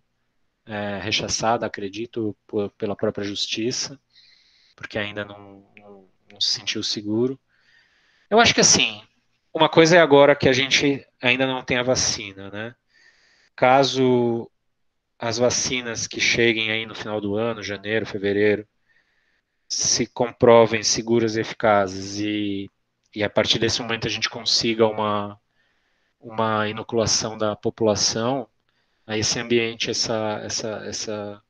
rechaçada, acredito, pela própria justiça, porque ainda não se sentiu seguro. Eu acho que assim, uma coisa é agora que a gente ainda não tem a vacina, né? Caso as vacinas que cheguem aí no final do ano, janeiro, fevereiro, se comprovem seguras e eficazes e a partir desse momento a gente consiga uma inoculação da população, aí esse ambiente, essa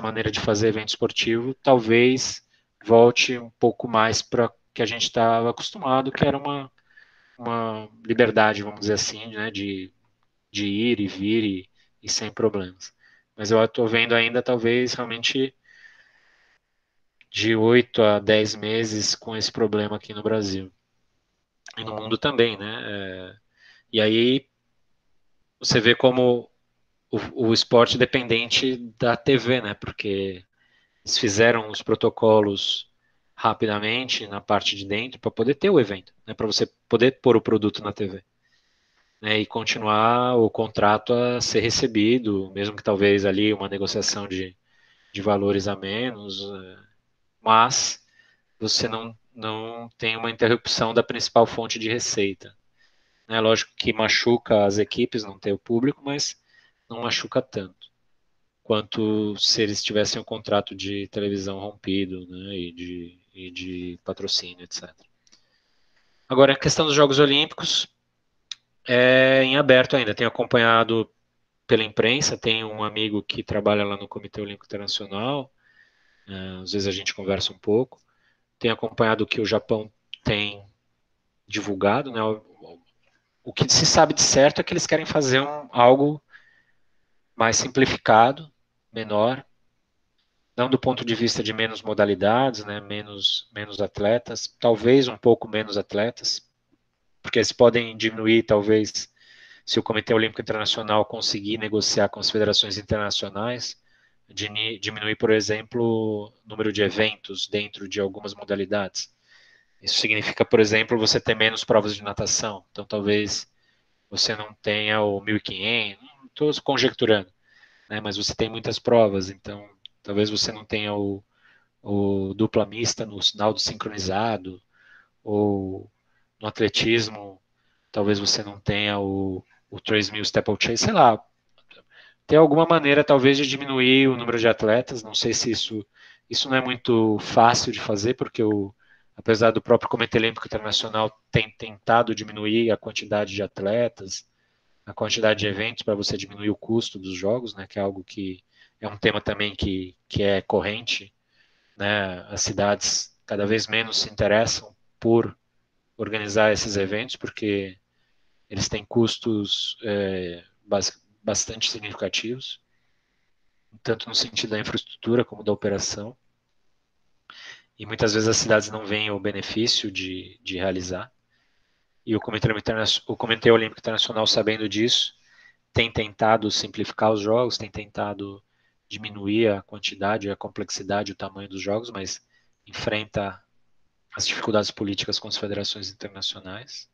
maneira de fazer evento esportivo, talvez volte um pouco mais para que a gente estava acostumado, que era uma liberdade, vamos dizer assim, né, de ir e vir e sem problemas. Mas eu estou vendo ainda, talvez, realmente de 8 a 10 meses com esse problema aqui no Brasil. E no mundo também, né? E aí você vê como o esporte dependente da TV, né? Porque eles fizeram os protocolos rapidamente na parte de dentro para poder ter o evento, né? Para você poder pôr o produto na TV. Né, e continuar o contrato a ser recebido, mesmo que talvez ali uma negociação de valores a menos, mas você não tem uma interrupção da principal fonte de receita. É lógico que machuca as equipes não ter o público, mas não machuca tanto quanto se eles tivessem o contrato de televisão rompido, né, e de patrocínio, etc. Agora, a questão dos Jogos Olímpicos é em aberto ainda. Tenho acompanhado pela imprensa, tenho um amigo que trabalha lá no Comitê Olímpico Internacional, às vezes a gente conversa um pouco. Tenho acompanhado o que o Japão tem divulgado, né? O que se sabe de certo é que eles querem fazer algo mais simplificado, menor, não do ponto de vista de menos modalidades, né, menos atletas, talvez um pouco menos atletas, porque eles podem diminuir, talvez, se o Comitê Olímpico Internacional conseguir negociar com as federações internacionais, diminuir, por exemplo, o número de eventos dentro de algumas modalidades. Isso significa, por exemplo, você ter menos provas de natação. Então, talvez você não tenha o 1.500, estou conjecturando, né, mas você tem muitas provas, então talvez você não tenha o dupla mista no nado sincronizado, ou no atletismo, talvez você não tenha o 3.000 steeplechase, sei lá, tem alguma maneira talvez de diminuir o número de atletas, não sei se isso não é muito fácil de fazer, porque apesar do próprio Comitê Olímpico Internacional tem tentado diminuir a quantidade de atletas, a quantidade de eventos para você diminuir o custo dos jogos, né, que é algo que é um tema também que é corrente né? As cidades cada vez menos se interessam por organizar esses eventos, porque eles têm custos bastante significativos, tanto no sentido da infraestrutura como da operação, e muitas vezes as cidades não veem o benefício de realizar. E o Comitê Olímpico Internacional, sabendo disso, tem tentado simplificar os jogos, tem tentado diminuir a quantidade, a complexidade, o tamanho dos jogos, mas enfrenta as dificuldades políticas com as federações internacionais.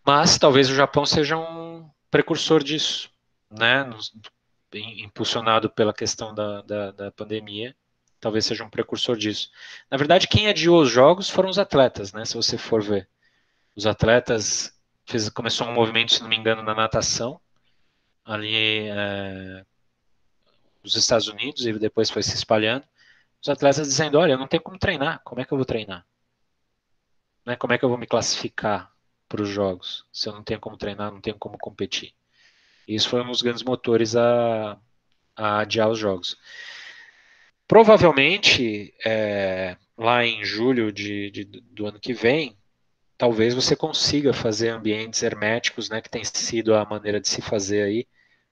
Mas talvez o Japão seja um precursor disso, né? Impulsionado pela questão da pandemia, talvez seja um precursor disso. Na verdade, quem adiou os jogos foram os atletas, né? Se você for ver. Os atletas começou um movimento, se não me engano, na natação, ali nos Estados Unidos, e depois foi se espalhando. Os atletas dizendo, olha, eu não tenho como treinar, como é que eu vou treinar? Né? Como é que eu vou me classificar para os jogos, se eu não tenho como treinar, não tenho como competir? E isso foi um dos grandes motores a adiar os jogos. Provavelmente, lá em julho do ano que vem, talvez você consiga fazer ambientes herméticos, né, que tem sido a maneira de se fazer aí.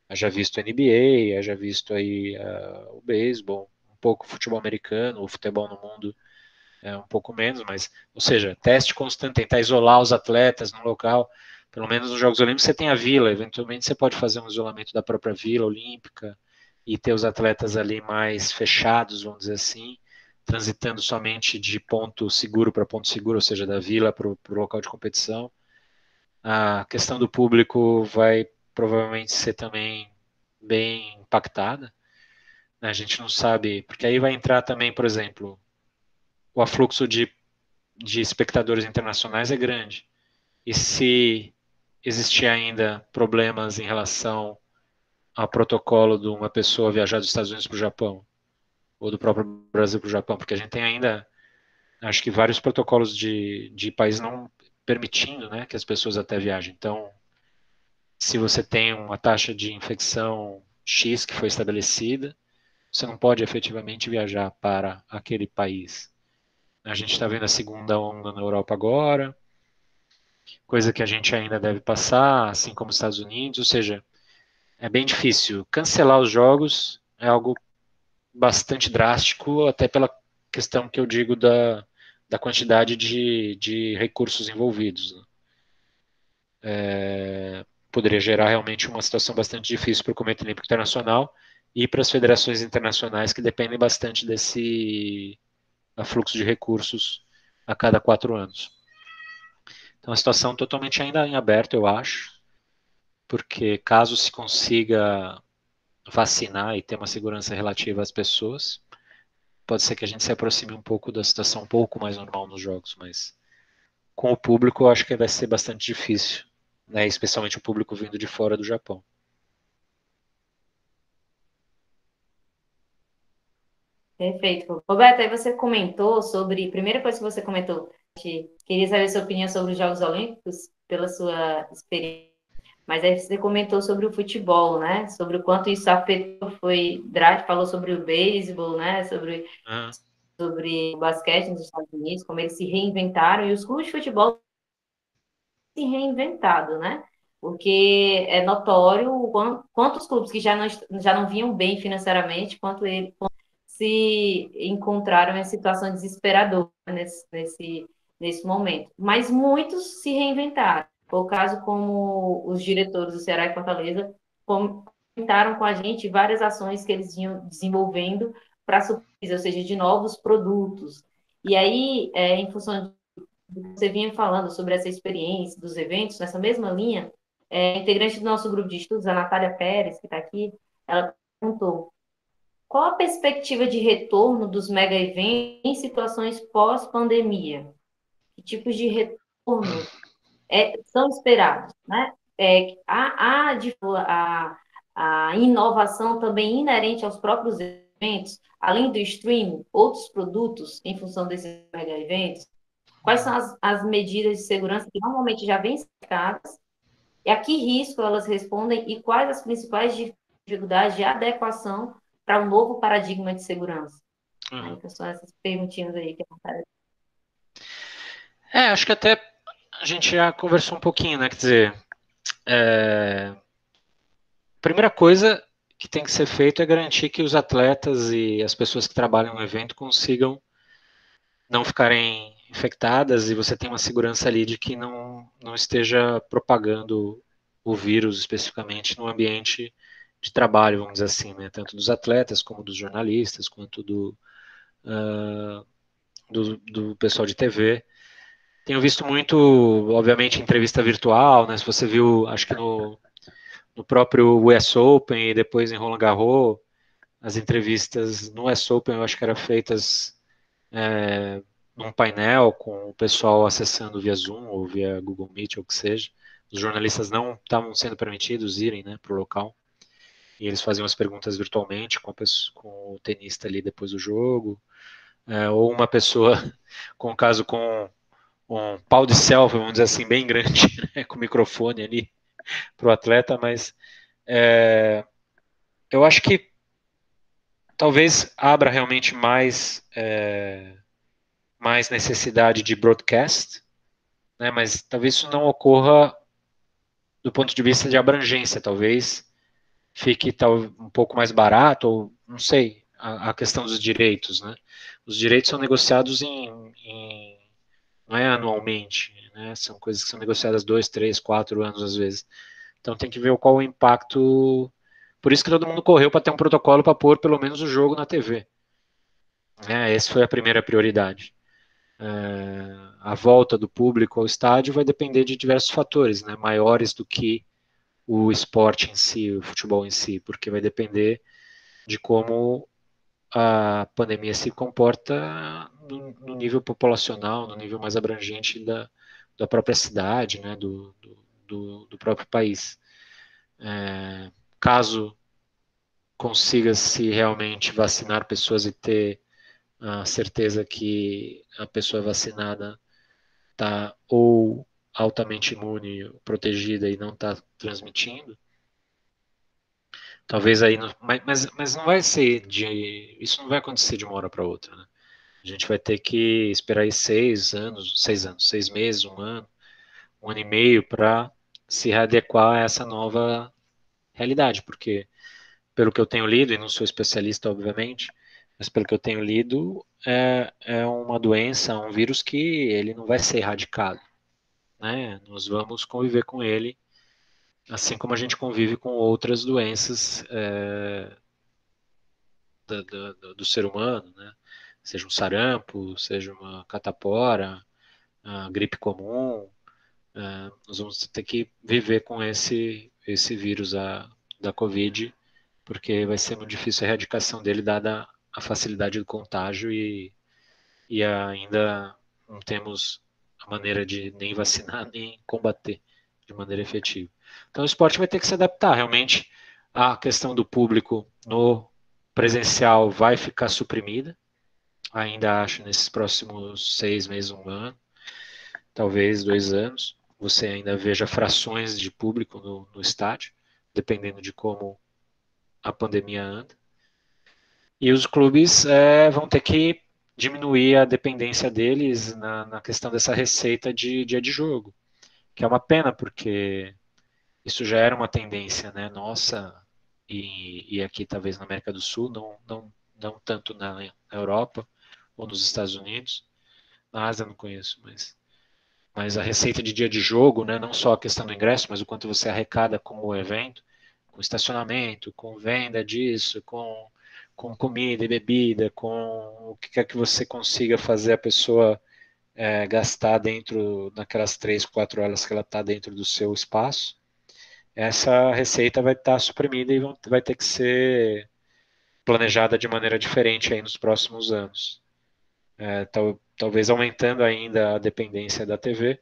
Haja visto NBA, haja visto aí o beisebol, um pouco o futebol americano, o futebol no mundo um pouco menos, mas, ou seja, teste constante, tentar isolar os atletas no local. Pelo menos nos Jogos Olímpicos você tem a vila, eventualmente você pode fazer um isolamento da própria vila olímpica e ter os atletas ali mais fechados, vamos dizer assim, transitando somente de ponto seguro para ponto seguro, ou seja, da vila para o local de competição. A questão do público vai provavelmente ser também bem impactada. Né? A gente não sabe, porque aí vai entrar também, por exemplo, o afluxo de espectadores internacionais é grande. E se existir ainda problemas em relação ao protocolo de uma pessoa viajar dos Estados Unidos para o Japão, ou do próprio Brasil para o Japão, porque a gente tem ainda, acho que vários protocolos de países não permitindo, né, que as pessoas até viajem. Então, se você tem uma taxa de infecção X que foi estabelecida, você não pode efetivamente viajar para aquele país. A gente está vendo a segunda onda na Europa agora, coisa que a gente ainda deve passar, assim como os Estados Unidos, ou seja, é bem difícil. Cancelar os jogos é algo bastante drástico, até pela questão que eu digo da quantidade de recursos envolvidos. Né? Poderia gerar realmente uma situação bastante difícil para o Comitê Olímpico Internacional e para as federações internacionais que dependem bastante desse afluxo de recursos a cada 4 anos. Então, a situação totalmente ainda em aberto, eu acho, porque caso se consiga vacinar e ter uma segurança relativa às pessoas, pode ser que a gente se aproxime um pouco da situação um pouco mais normal nos jogos, mas com o público eu acho que vai ser bastante difícil, né? Especialmente o público vindo de fora do Japão. Perfeito. Roberto, aí você comentou sobre, primeira coisa que você comentou, queria saber sua opinião sobre os Jogos Olímpicos, pela sua experiência, mas aí você comentou sobre o futebol, né? Sobre o quanto isso afetou, foi drástico, falou sobre o beisebol, né? Ah, Sobre o basquete nos Estados Unidos, como eles se reinventaram, e os clubes de futebol se reinventado, né? Porque é notório quantos clubes que já não vinham bem financeiramente, quanto eles se encontraram em situação desesperadora nesse momento. Mas muitos se reinventaram. Foi o caso como os diretores do Ceará e Fortaleza comentaram com a gente várias ações que eles vinham desenvolvendo para suprir, ou seja, de novos produtos. E aí, em função você vinha falando sobre essa experiência dos eventos, nessa mesma linha, integrante do nosso grupo de estudos, a Natália Pérez, que está aqui, ela perguntou qual a perspectiva de retorno dos mega eventos em situações pós-pandemia? Que tipos de retorno são esperados? Né? A inovação também inerente aos próprios eventos, além do streaming, outros produtos em função desses mega eventos? Quais são as medidas de segurança que normalmente já vêm cercadas? E a que risco elas respondem? E quais as principais dificuldades de adequação para um novo paradigma de segurança? Aí Uhum. então, são essas perguntinhas aí que eu quero. Acho que até a gente já conversou um pouquinho, né? Quer dizer, a primeira coisa que tem que ser feito é garantir que os atletas e as pessoas que trabalham no evento consigam não ficarem infectadas e você tem uma segurança ali de que não esteja propagando o vírus especificamente no ambiente de trabalho, vamos dizer assim, né? Tanto dos atletas como dos jornalistas, quanto do pessoal de TV. Tenho visto muito, obviamente, entrevista virtual, né? Se você viu, acho que no próprio US Open e depois em Roland Garros, as entrevistas no US Open eu acho que eram feitas num painel com o pessoal acessando via Zoom ou via Google Meet ou o que seja. Os jornalistas não estavam sendo permitidos irem, né, para o local. E eles faziam as perguntas virtualmente com o tenista ali depois do jogo. Ou uma pessoa, com um caso com um pau de selfie, vamos dizer assim, bem grande, né, com o microfone ali para o atleta, mas eu acho que talvez abra realmente mais necessidade de broadcast, né, mas talvez isso não ocorra do ponto de vista de abrangência, talvez fique um pouco mais barato, ou não sei, a questão dos direitos, né? Os direitos são negociados não é anualmente, né? São coisas que são negociadas 2, 3, 4 anos às vezes. Então tem que ver qual o impacto. Por isso que todo mundo correu para ter um protocolo para pôr pelo menos o jogo na TV. Essa foi a primeira prioridade. A volta do público ao estádio vai depender de diversos fatores, né? Maiores do que o esporte em si, o futebol em si, porque vai depender de como a pandemia se comporta no nível populacional, no nível mais abrangente da própria cidade, né, do próprio país. Caso consiga se realmente vacinar pessoas e ter a certeza que a pessoa vacinada está ou altamente imune, protegida e não está transmitindo, talvez aí, mas não vai ser isso não vai acontecer de uma hora para outra, né? A gente vai ter que esperar aí 6 anos, 6 anos, 6 meses, um ano e meio para se readequar a essa nova realidade, porque pelo que eu tenho lido, e não sou especialista, obviamente, mas pelo que eu tenho lido, é uma doença, um vírus que ele não vai ser erradicado, né? Nós vamos conviver com ele, assim como a gente convive com outras doenças do ser humano, né? Seja um sarampo, seja uma catapora, a gripe comum, nós vamos ter que viver com esse vírus da Covid, porque vai ser muito difícil a erradicação dele, dada a facilidade do contágio e ainda não temos a maneira de nem vacinar, nem combater de maneira efetiva. Então o esporte vai ter que se adaptar, realmente a questão do público no presencial vai ficar suprimida, ainda acho, nesses próximos 6 meses, um ano, talvez 2 anos, você ainda veja frações de público no estádio, dependendo de como a pandemia anda. E os clubes vão ter que diminuir a dependência deles na questão dessa receita de dia de jogo, que é uma pena, porque isso já era uma tendência, né, nossa, e aqui talvez na América do Sul, não tanto na Europa ou nos Estados Unidos. Na Ásia eu não conheço, mas a receita de dia de jogo, né, não só a questão do ingresso, mas o quanto você arrecada com o evento, com estacionamento, com venda disso, com comida e bebida, com o que quer que você consiga fazer a pessoa gastar dentro daquelas 3, 4 horas que ela está dentro do seu espaço, essa receita vai estar suprimida e vai ter que ser planejada de maneira diferente aí nos próximos anos. Talvez aumentando ainda a dependência da TV,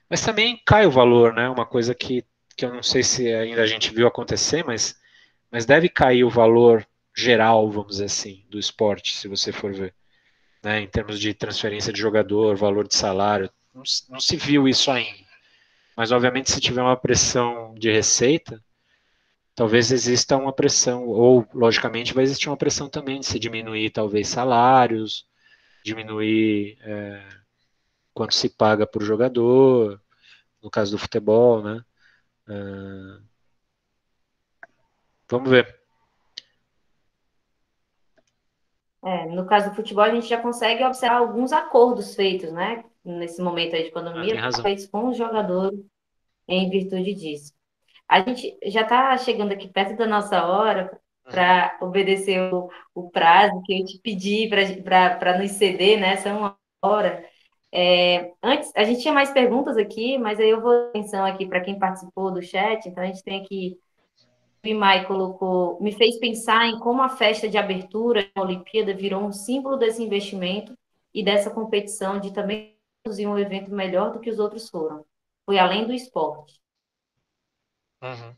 mas também cai o valor, né? Uma coisa que eu não sei se ainda a gente viu acontecer, mas deve cair o valor geral, vamos dizer assim, do esporte, se você for ver, né? Em termos de transferência de jogador, valor de salário, não se viu isso ainda. Mas obviamente se tiver uma pressão de receita, talvez exista uma pressão, ou logicamente vai existir uma pressão também de se diminuir talvez salários, diminuir quanto se paga por jogador, no caso do futebol, né? Vamos ver. No caso do futebol, a gente já consegue observar alguns acordos feitos, né? Nesse momento aí de Tem pandemia, razão. feitos com os jogadores em virtude disso. A gente já está chegando aqui perto da nossa hora Uhum. para obedecer o prazo que eu te pedi para nos ceder, né? Essa uma hora. Antes, a gente tinha mais perguntas aqui, mas aí eu vou atenção aqui para quem participou do chat, então a gente tem aqui. O Mai colocou, me fez pensar em como a festa de abertura da Olimpíada virou um símbolo desse investimento e dessa competição de também produzir um evento melhor do que os outros foram. Foi além do esporte. Uhum.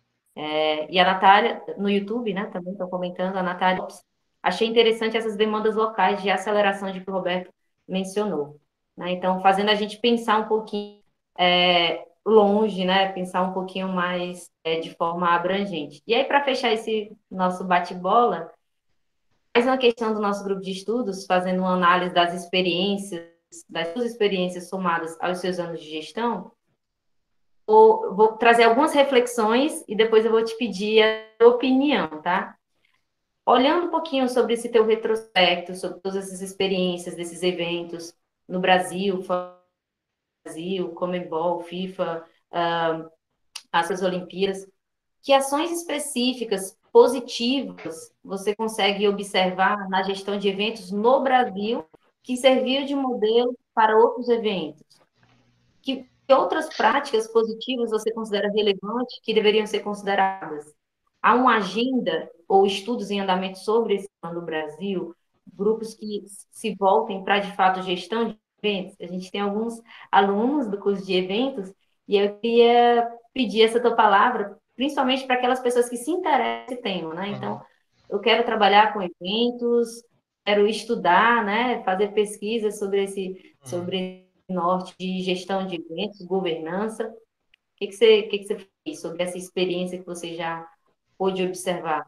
E a Natália, no YouTube, né, também estou comentando, a Natália, achei interessante essas demandas locais de aceleração de que o Roberto mencionou. Né? Então, fazendo a gente pensar um pouquinho longe, né, pensar um pouquinho mais de forma abrangente. E aí, para fechar esse nosso bate-bola, mais uma questão do nosso grupo de estudos, fazendo uma análise das suas experiências somadas aos seus anos de gestão, vou trazer algumas reflexões e depois eu vou te pedir a tua opinião, tá? Olhando um pouquinho sobre esse teu retrospecto, sobre todas essas experiências desses eventos no Brasil, fora do Brasil, Comebol, FIFA, essas Olimpíadas, que ações específicas, positivas, você consegue observar na gestão de eventos no Brasil que serviu de modelo para outros eventos? Que outras práticas positivas você considera relevantes que deveriam ser consideradas? Há uma agenda ou estudos em andamento sobre esse tema no Brasil? Grupos que se voltem para, de fato, gestão de eventos? A gente tem alguns alunos do curso de eventos e eu queria pedir essa tua palavra, principalmente para aquelas pessoas que se interessam nesse tema, né? Então, Uhum. eu quero trabalhar com eventos, quero estudar, né? Fazer pesquisas Uhum. sobre norte de gestão de eventos, governança. O que você fez sobre essa experiência que você já pôde observar?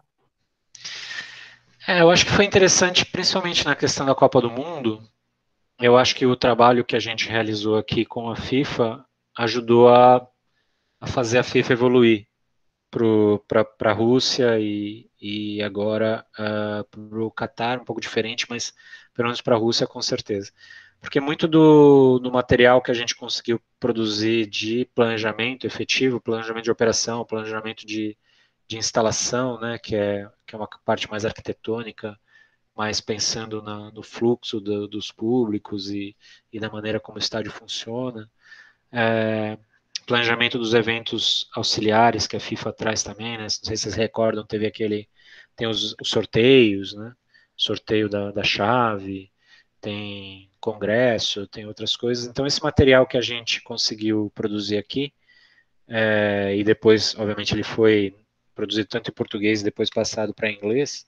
Eu acho que foi interessante, principalmente na questão da Copa do Mundo. Eu acho que o trabalho que a gente realizou aqui com a FIFA ajudou a fazer a FIFA evoluir para a Rússia e agora para o Catar, um pouco diferente, mas pelo menos para a Rússia com certeza. Porque muito do material que a gente conseguiu produzir de planejamento efetivo, planejamento de operação, planejamento de instalação, né, que é uma parte mais arquitetônica, mais pensando no fluxo dos públicos e da maneira como o estádio funciona. É, planejamento dos eventos auxiliares que a FIFA traz também, né? Não sei se vocês recordam, tem os sorteios, né? Sorteio da chave, tem congresso, tem outras coisas. Então esse material que a gente conseguiu produzir aqui, e depois, obviamente, ele foi produzido tanto em português e depois passado para inglês,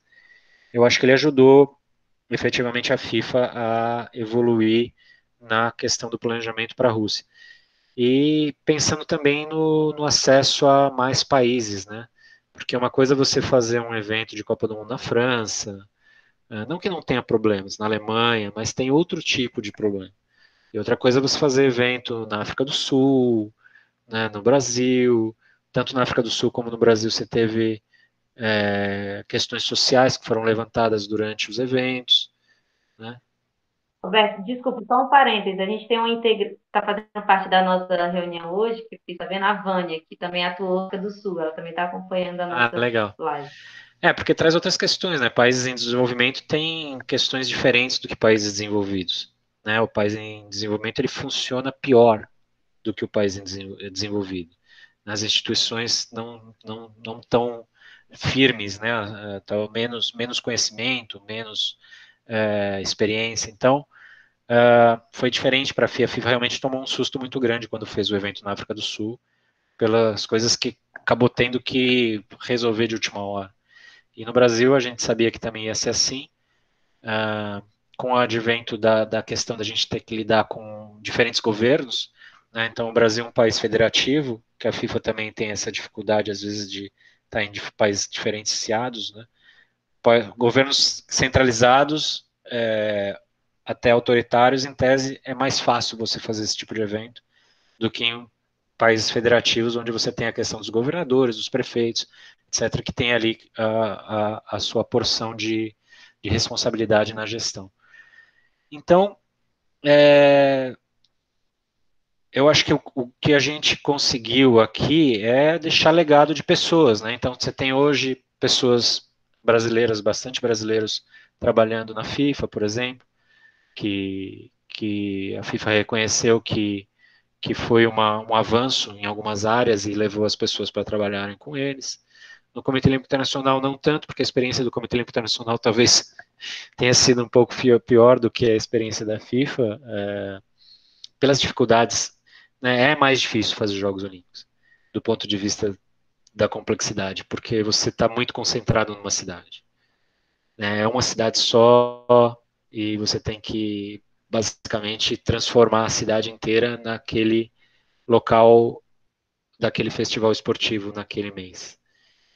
eu acho que ele ajudou efetivamente a FIFA a evoluir na questão do planejamento para a Rússia. E pensando também no acesso a mais países, né? Porque uma coisa é você fazer um evento de Copa do Mundo na França, não que não tenha problemas, na Alemanha, mas tem outro tipo de problema. E outra coisa é você fazer evento na África do Sul, né, no Brasil, tanto na África do Sul como no Brasil você teve questões sociais que foram levantadas durante os eventos, né? Roberto, desculpa, só um parênteses. A gente tem uma está fazendo parte da nossa reunião hoje, que está vendo a Vânia, que também atua na África do Sul, ela também está acompanhando a Ah, nossa legal. live. Porque traz outras questões, né? Países em desenvolvimento têm questões diferentes do que países desenvolvidos, né? O país em desenvolvimento ele funciona pior do que o país em desenvolvido. As instituições não tão firmes, né? Tão menos conhecimento, menos experiência. Então, foi diferente para a FIFA. A FIFA realmente tomou um susto muito grande quando fez o evento na África do Sul, pelas coisas que acabou tendo que resolver de última hora. E no Brasil a gente sabia que também ia ser assim, com o advento da questão da gente ter que lidar com diferentes governos, né? Então o Brasil é um país federativo, que a FIFA também tem essa dificuldade às vezes está em países diferenciados, né? Governos centralizados, até autoritários, em tese, é mais fácil você fazer esse tipo de evento do que em países federativos, onde você tem a questão dos governadores, dos prefeitos, etc., que tem ali a sua porção de responsabilidade na gestão. Então, eu acho que o que a gente conseguiu aqui é deixar legado de pessoas, né? Então, você tem hoje pessoas brasileiras, bastante brasileiros, trabalhando na FIFA, por exemplo, que a FIFA reconheceu que foi um avanço em algumas áreas e levou as pessoas para trabalharem com eles. No Comitê Olímpico Internacional, não tanto, porque a experiência do Comitê Olímpico Internacional talvez tenha sido um pouco pior do que a experiência da FIFA, pelas dificuldades, né? É mais difícil fazer Jogos Olímpicos, do ponto de vista da complexidade, porque você está muito concentrado numa cidade, né? É uma cidade só e você tem que basicamente transformar a cidade inteira naquele local daquele festival esportivo naquele mês.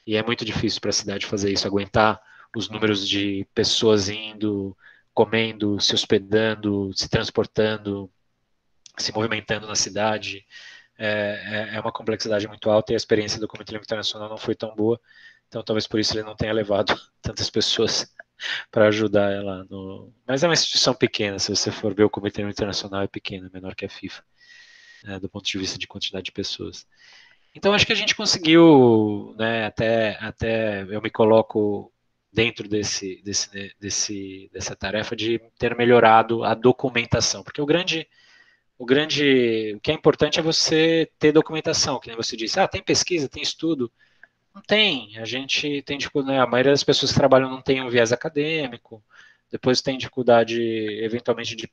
E é muito difícil para a cidade fazer isso, aguentar os números de pessoas indo, comendo, se hospedando, se transportando, se movimentando na cidade. É uma complexidade muito alta e a experiência do Comitê Olímpico Internacional não foi tão boa. Então, talvez por isso ele não tenha levado tantas pessoas para ajudar ela. Mas é uma instituição pequena, se você for ver o Comitê Olímpico Internacional é pequeno, menor que a FIFA, né, do ponto de vista de quantidade de pessoas. Então, acho que a gente conseguiu, né, até eu me coloco dentro dessa tarefa de ter melhorado a documentação, porque o que é importante é você ter documentação, que nem você disse, tem pesquisa, tem estudo. Não tem, a gente tem dificuldade, né, a maioria das pessoas que trabalham não tem um viés acadêmico, depois tem dificuldade, eventualmente, de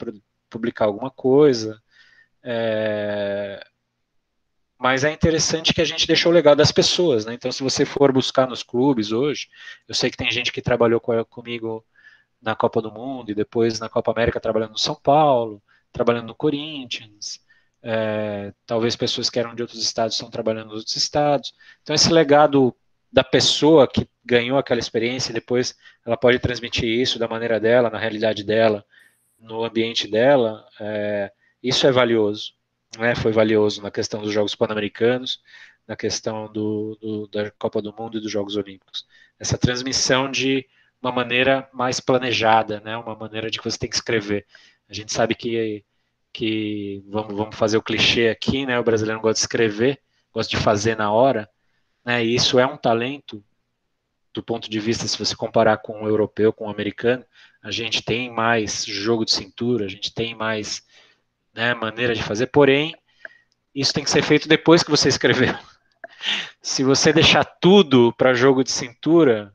publicar alguma coisa, mas é interessante que a gente deixou o legado das pessoas, né? Então, se você for buscar nos clubes hoje, eu sei que tem gente que trabalhou comigo na Copa do Mundo e depois na Copa América trabalhando no São Paulo, trabalhando no Corinthians, talvez pessoas que eram de outros estados estão trabalhando nos outros estados. Então, esse legado da pessoa que ganhou aquela experiência e depois ela pode transmitir isso da maneira dela, na realidade dela, no ambiente dela, isso é valioso. Né? Foi valioso na questão dos Jogos Pan-Americanos, na questão da Copa do Mundo e dos Jogos Olímpicos. Essa transmissão de uma maneira mais planejada, né? Uma maneira de que você tem que escrever. A gente sabe que vamos fazer o clichê aqui, né? O brasileiro gosta de escrever, gosta de fazer na hora, né? E isso é um talento do ponto de vista, se você comparar com o europeu, com o americano, a gente tem mais jogo de cintura, a gente tem mais, né, maneira de fazer, porém, isso tem que ser feito depois que você escreveu. Se você deixar tudo para jogo de cintura,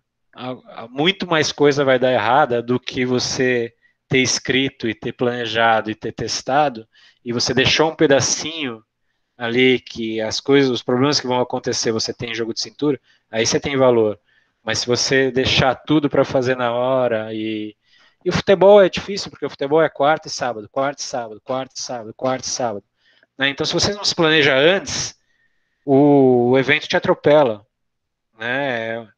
muito mais coisa vai dar errada do que você ter escrito e ter planejado e ter testado, e você deixou um pedacinho ali que as coisas, os problemas que vão acontecer, você tem em jogo de cintura, aí você tem valor. Mas se você deixar tudo para fazer na hora e o futebol é difícil, porque o futebol é quarta e sábado, quarta e sábado, quarta e sábado, quarta e sábado. Né? Então, se você não se planeja antes, o evento te atropela. Né?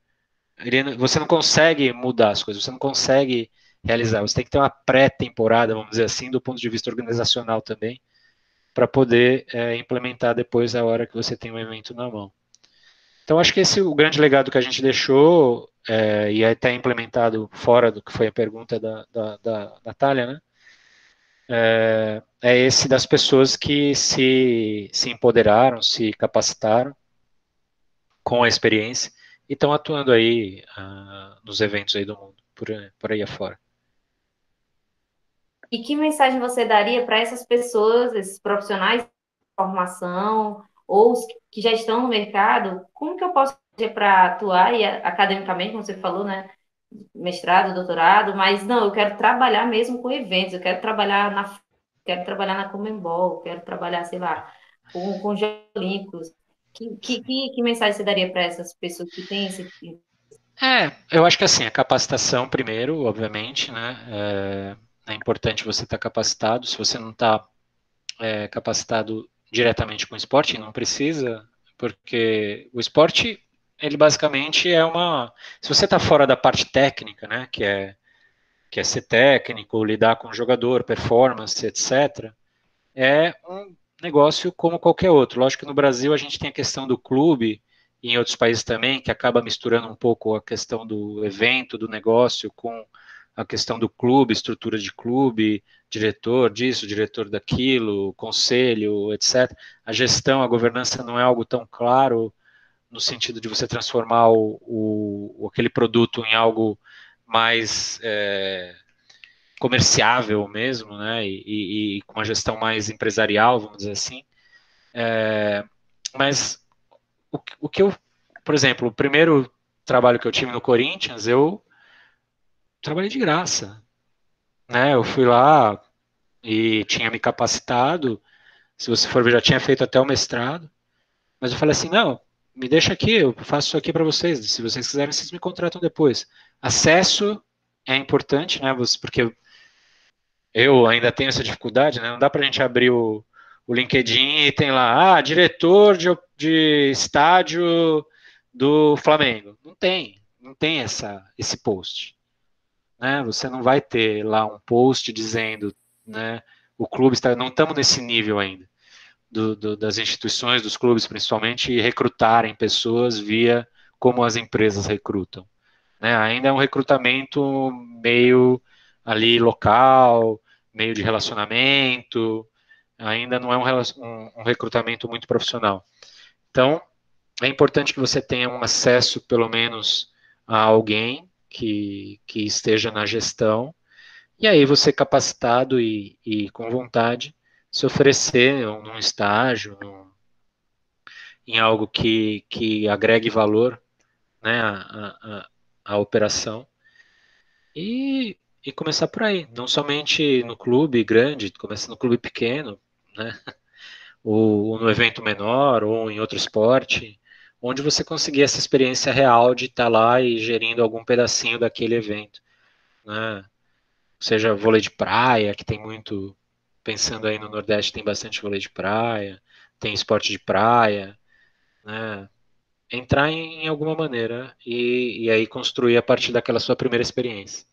Você não consegue mudar as coisas, você não consegue realizar. Você tem que ter uma pré-temporada, vamos dizer assim, do ponto de vista organizacional também, para poder implementar depois a hora que você tem o evento na mão. Então, acho que esse é o grande legado que a gente deixou, e é até implementado fora do que foi a pergunta da Natália, né? É esse das pessoas que se empoderaram, se capacitaram com a experiência e estão atuando aí nos eventos aí do mundo, por aí afora. E que mensagem você daria para essas pessoas, esses profissionais de formação, ou os que já estão no mercado? Como que eu posso fazer para atuar academicamente, como você falou, né? Mestrado, doutorado, mas não, eu quero trabalhar mesmo com eventos, eu quero trabalhar na Conmebol, quero trabalhar, sei lá, com os Jogos Olímpicos. Que mensagem você daria para essas pessoas que têm esse. Eu acho que assim, a capacitação primeiro, obviamente, né? É importante você estar capacitado. Se você não está capacitado diretamente com o esporte, não precisa, porque o esporte ele basicamente é uma... Se você está fora da parte técnica, né, que é ser técnico, lidar com o jogador, performance, etc., é um negócio como qualquer outro. Lógico que no Brasil a gente tem a questão do clube, e em outros países também, que acaba misturando um pouco a questão do evento, do negócio, com a questão do clube, estrutura de clube, diretor disso, diretor daquilo, conselho, etc. A gestão, a governança não é algo tão claro no sentido de você transformar aquele produto em algo mais comerciável mesmo, né, e com uma gestão mais empresarial, vamos dizer assim. Mas o que eu, por exemplo, o primeiro trabalho que eu tive no Corinthians, eu trabalhei de graça, né? Eu fui lá e tinha me capacitado. Se você for ver, já tinha feito até o mestrado. Mas eu falei assim, não, me deixa aqui, eu faço isso aqui para vocês. Se vocês quiserem, vocês me contratam depois. Acesso é importante, né? Porque eu ainda tenho essa dificuldade, né? Não dá para a gente abrir o LinkedIn e tem lá, diretor de estádio do Flamengo. Não tem esse post, né? Você não vai ter lá um post dizendo, né? O clube está, não estamos nesse nível ainda das instituições, dos clubes principalmente, e recrutarem pessoas via como as empresas recrutam, né? Ainda é um recrutamento meio ali local, meio de relacionamento, ainda não é um recrutamento muito profissional. Então, é importante que você tenha um acesso, pelo menos, a alguém que esteja na gestão, e aí você capacitado e com vontade se oferecer num estágio, em algo que agregue valor, né, à operação, e começar por aí, não somente no clube grande, começa no clube pequeno, né, ou no evento menor, ou em outro esporte, onde você conseguir essa experiência real de estar lá e gerindo algum pedacinho daquele evento, né, seja vôlei de praia, que tem muito, pensando aí no Nordeste, tem bastante vôlei de praia, tem esporte de praia, né, entrar em alguma maneira e aí construir a partir daquela sua primeira experiência.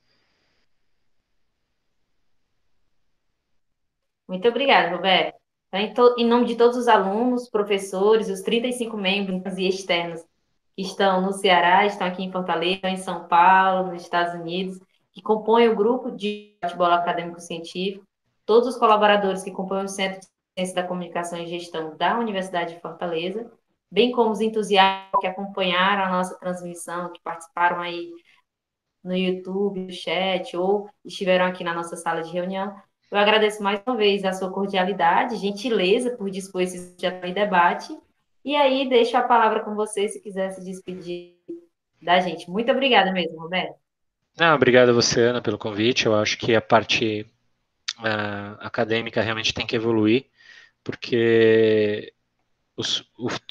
Muito obrigada, Roberto. Então, em nome de todos os alunos, professores, os 35 membros e externos que estão no Ceará, estão aqui em Fortaleza, em São Paulo, nos Estados Unidos, que compõem o grupo de futebol acadêmico científico, todos os colaboradores que compõem o Centro de Ciência da Comunicação e Gestão da Universidade de Fortaleza, bem como os entusiastas que acompanharam a nossa transmissão, que participaram aí no YouTube, no chat, ou estiveram aqui na nossa sala de reunião. Eu agradeço mais uma vez a sua cordialidade, gentileza por dispor esse debate. E aí, deixo a palavra com você se quiser se despedir da gente. Muito obrigada mesmo, Roberto. Não, obrigado a você, Ana, pelo convite. Eu acho que a parte acadêmica realmente tem que evoluir, porque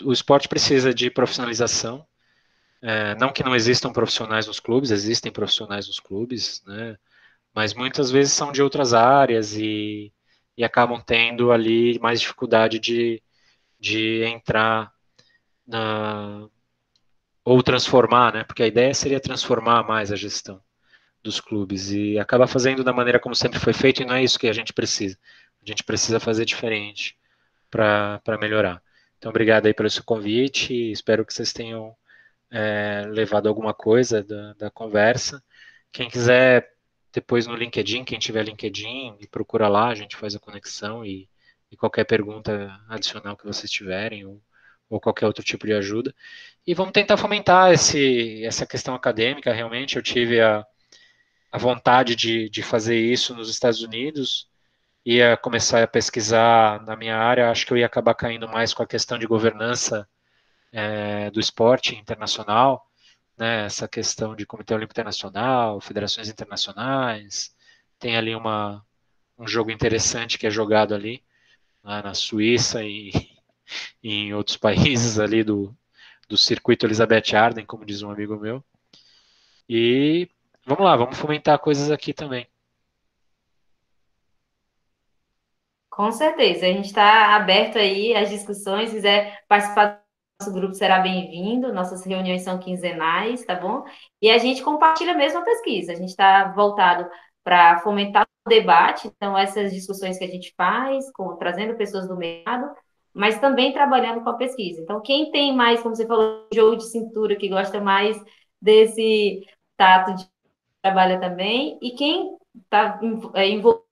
o esporte precisa de profissionalização. Não que não existam profissionais nos clubes, existem profissionais nos clubes, né? Mas muitas vezes são de outras áreas e acabam tendo ali mais dificuldade de entrar na, ou transformar, né? Porque a ideia seria transformar mais a gestão dos clubes e acaba fazendo da maneira como sempre foi feito e não é isso que a gente precisa. A gente precisa fazer diferente para melhorar. Então, obrigado aí pelo seu convite. Espero que vocês tenham levado alguma coisa da conversa. Quem quiser, depois no LinkedIn, quem tiver LinkedIn, me procura lá, a gente faz a conexão e qualquer pergunta adicional que vocês tiverem ou qualquer outro tipo de ajuda. E vamos tentar fomentar essa questão acadêmica, realmente. Eu tive a vontade de fazer isso nos Estados Unidos, ia começar a pesquisar na minha área, acho que eu ia acabar caindo mais com a questão de governança do esporte internacional, né, essa questão de Comitê Olímpico Internacional, federações internacionais, tem ali um jogo interessante que é jogado ali, né, na Suíça e em outros países ali do circuito Elizabeth Arden, como diz um amigo meu. E vamos lá, vamos fomentar coisas aqui também. Com certeza, a gente está aberto aí às discussões, quiser participar do grupo será bem-vindo, nossas reuniões são quinzenais, tá bom? E a gente compartilha a mesma pesquisa, a gente está voltado para fomentar o debate, então essas discussões que a gente faz, trazendo pessoas do mercado, mas também trabalhando com a pesquisa. Então, quem tem mais, como você falou, jogo de cintura, que gosta mais desse tato de trabalho também, e quem está envolvido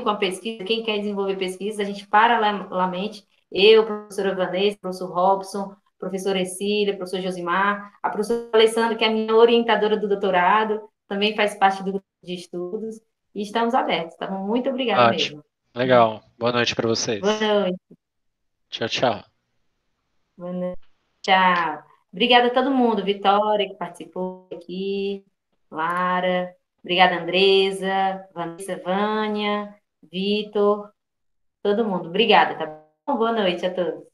com a pesquisa, quem quer desenvolver pesquisa, a gente paralelamente, eu, professora Vanessa, professor Robson, professora Ercília, professor Josimar, a professora Alessandra, que é a minha orientadora do doutorado, também faz parte do grupo de estudos, e estamos abertos, tá bom? Muito obrigada Ótimo. mesmo. Legal. Boa noite para Boa vocês. noite. Tchau, tchau. Boa noite. Tchau. Obrigada a todo mundo, Vitória, que participou aqui, Lara, obrigada, Andresa, Vanessa, Vânia, Vitor, todo mundo. Obrigada, tá bom? Boa noite a todos.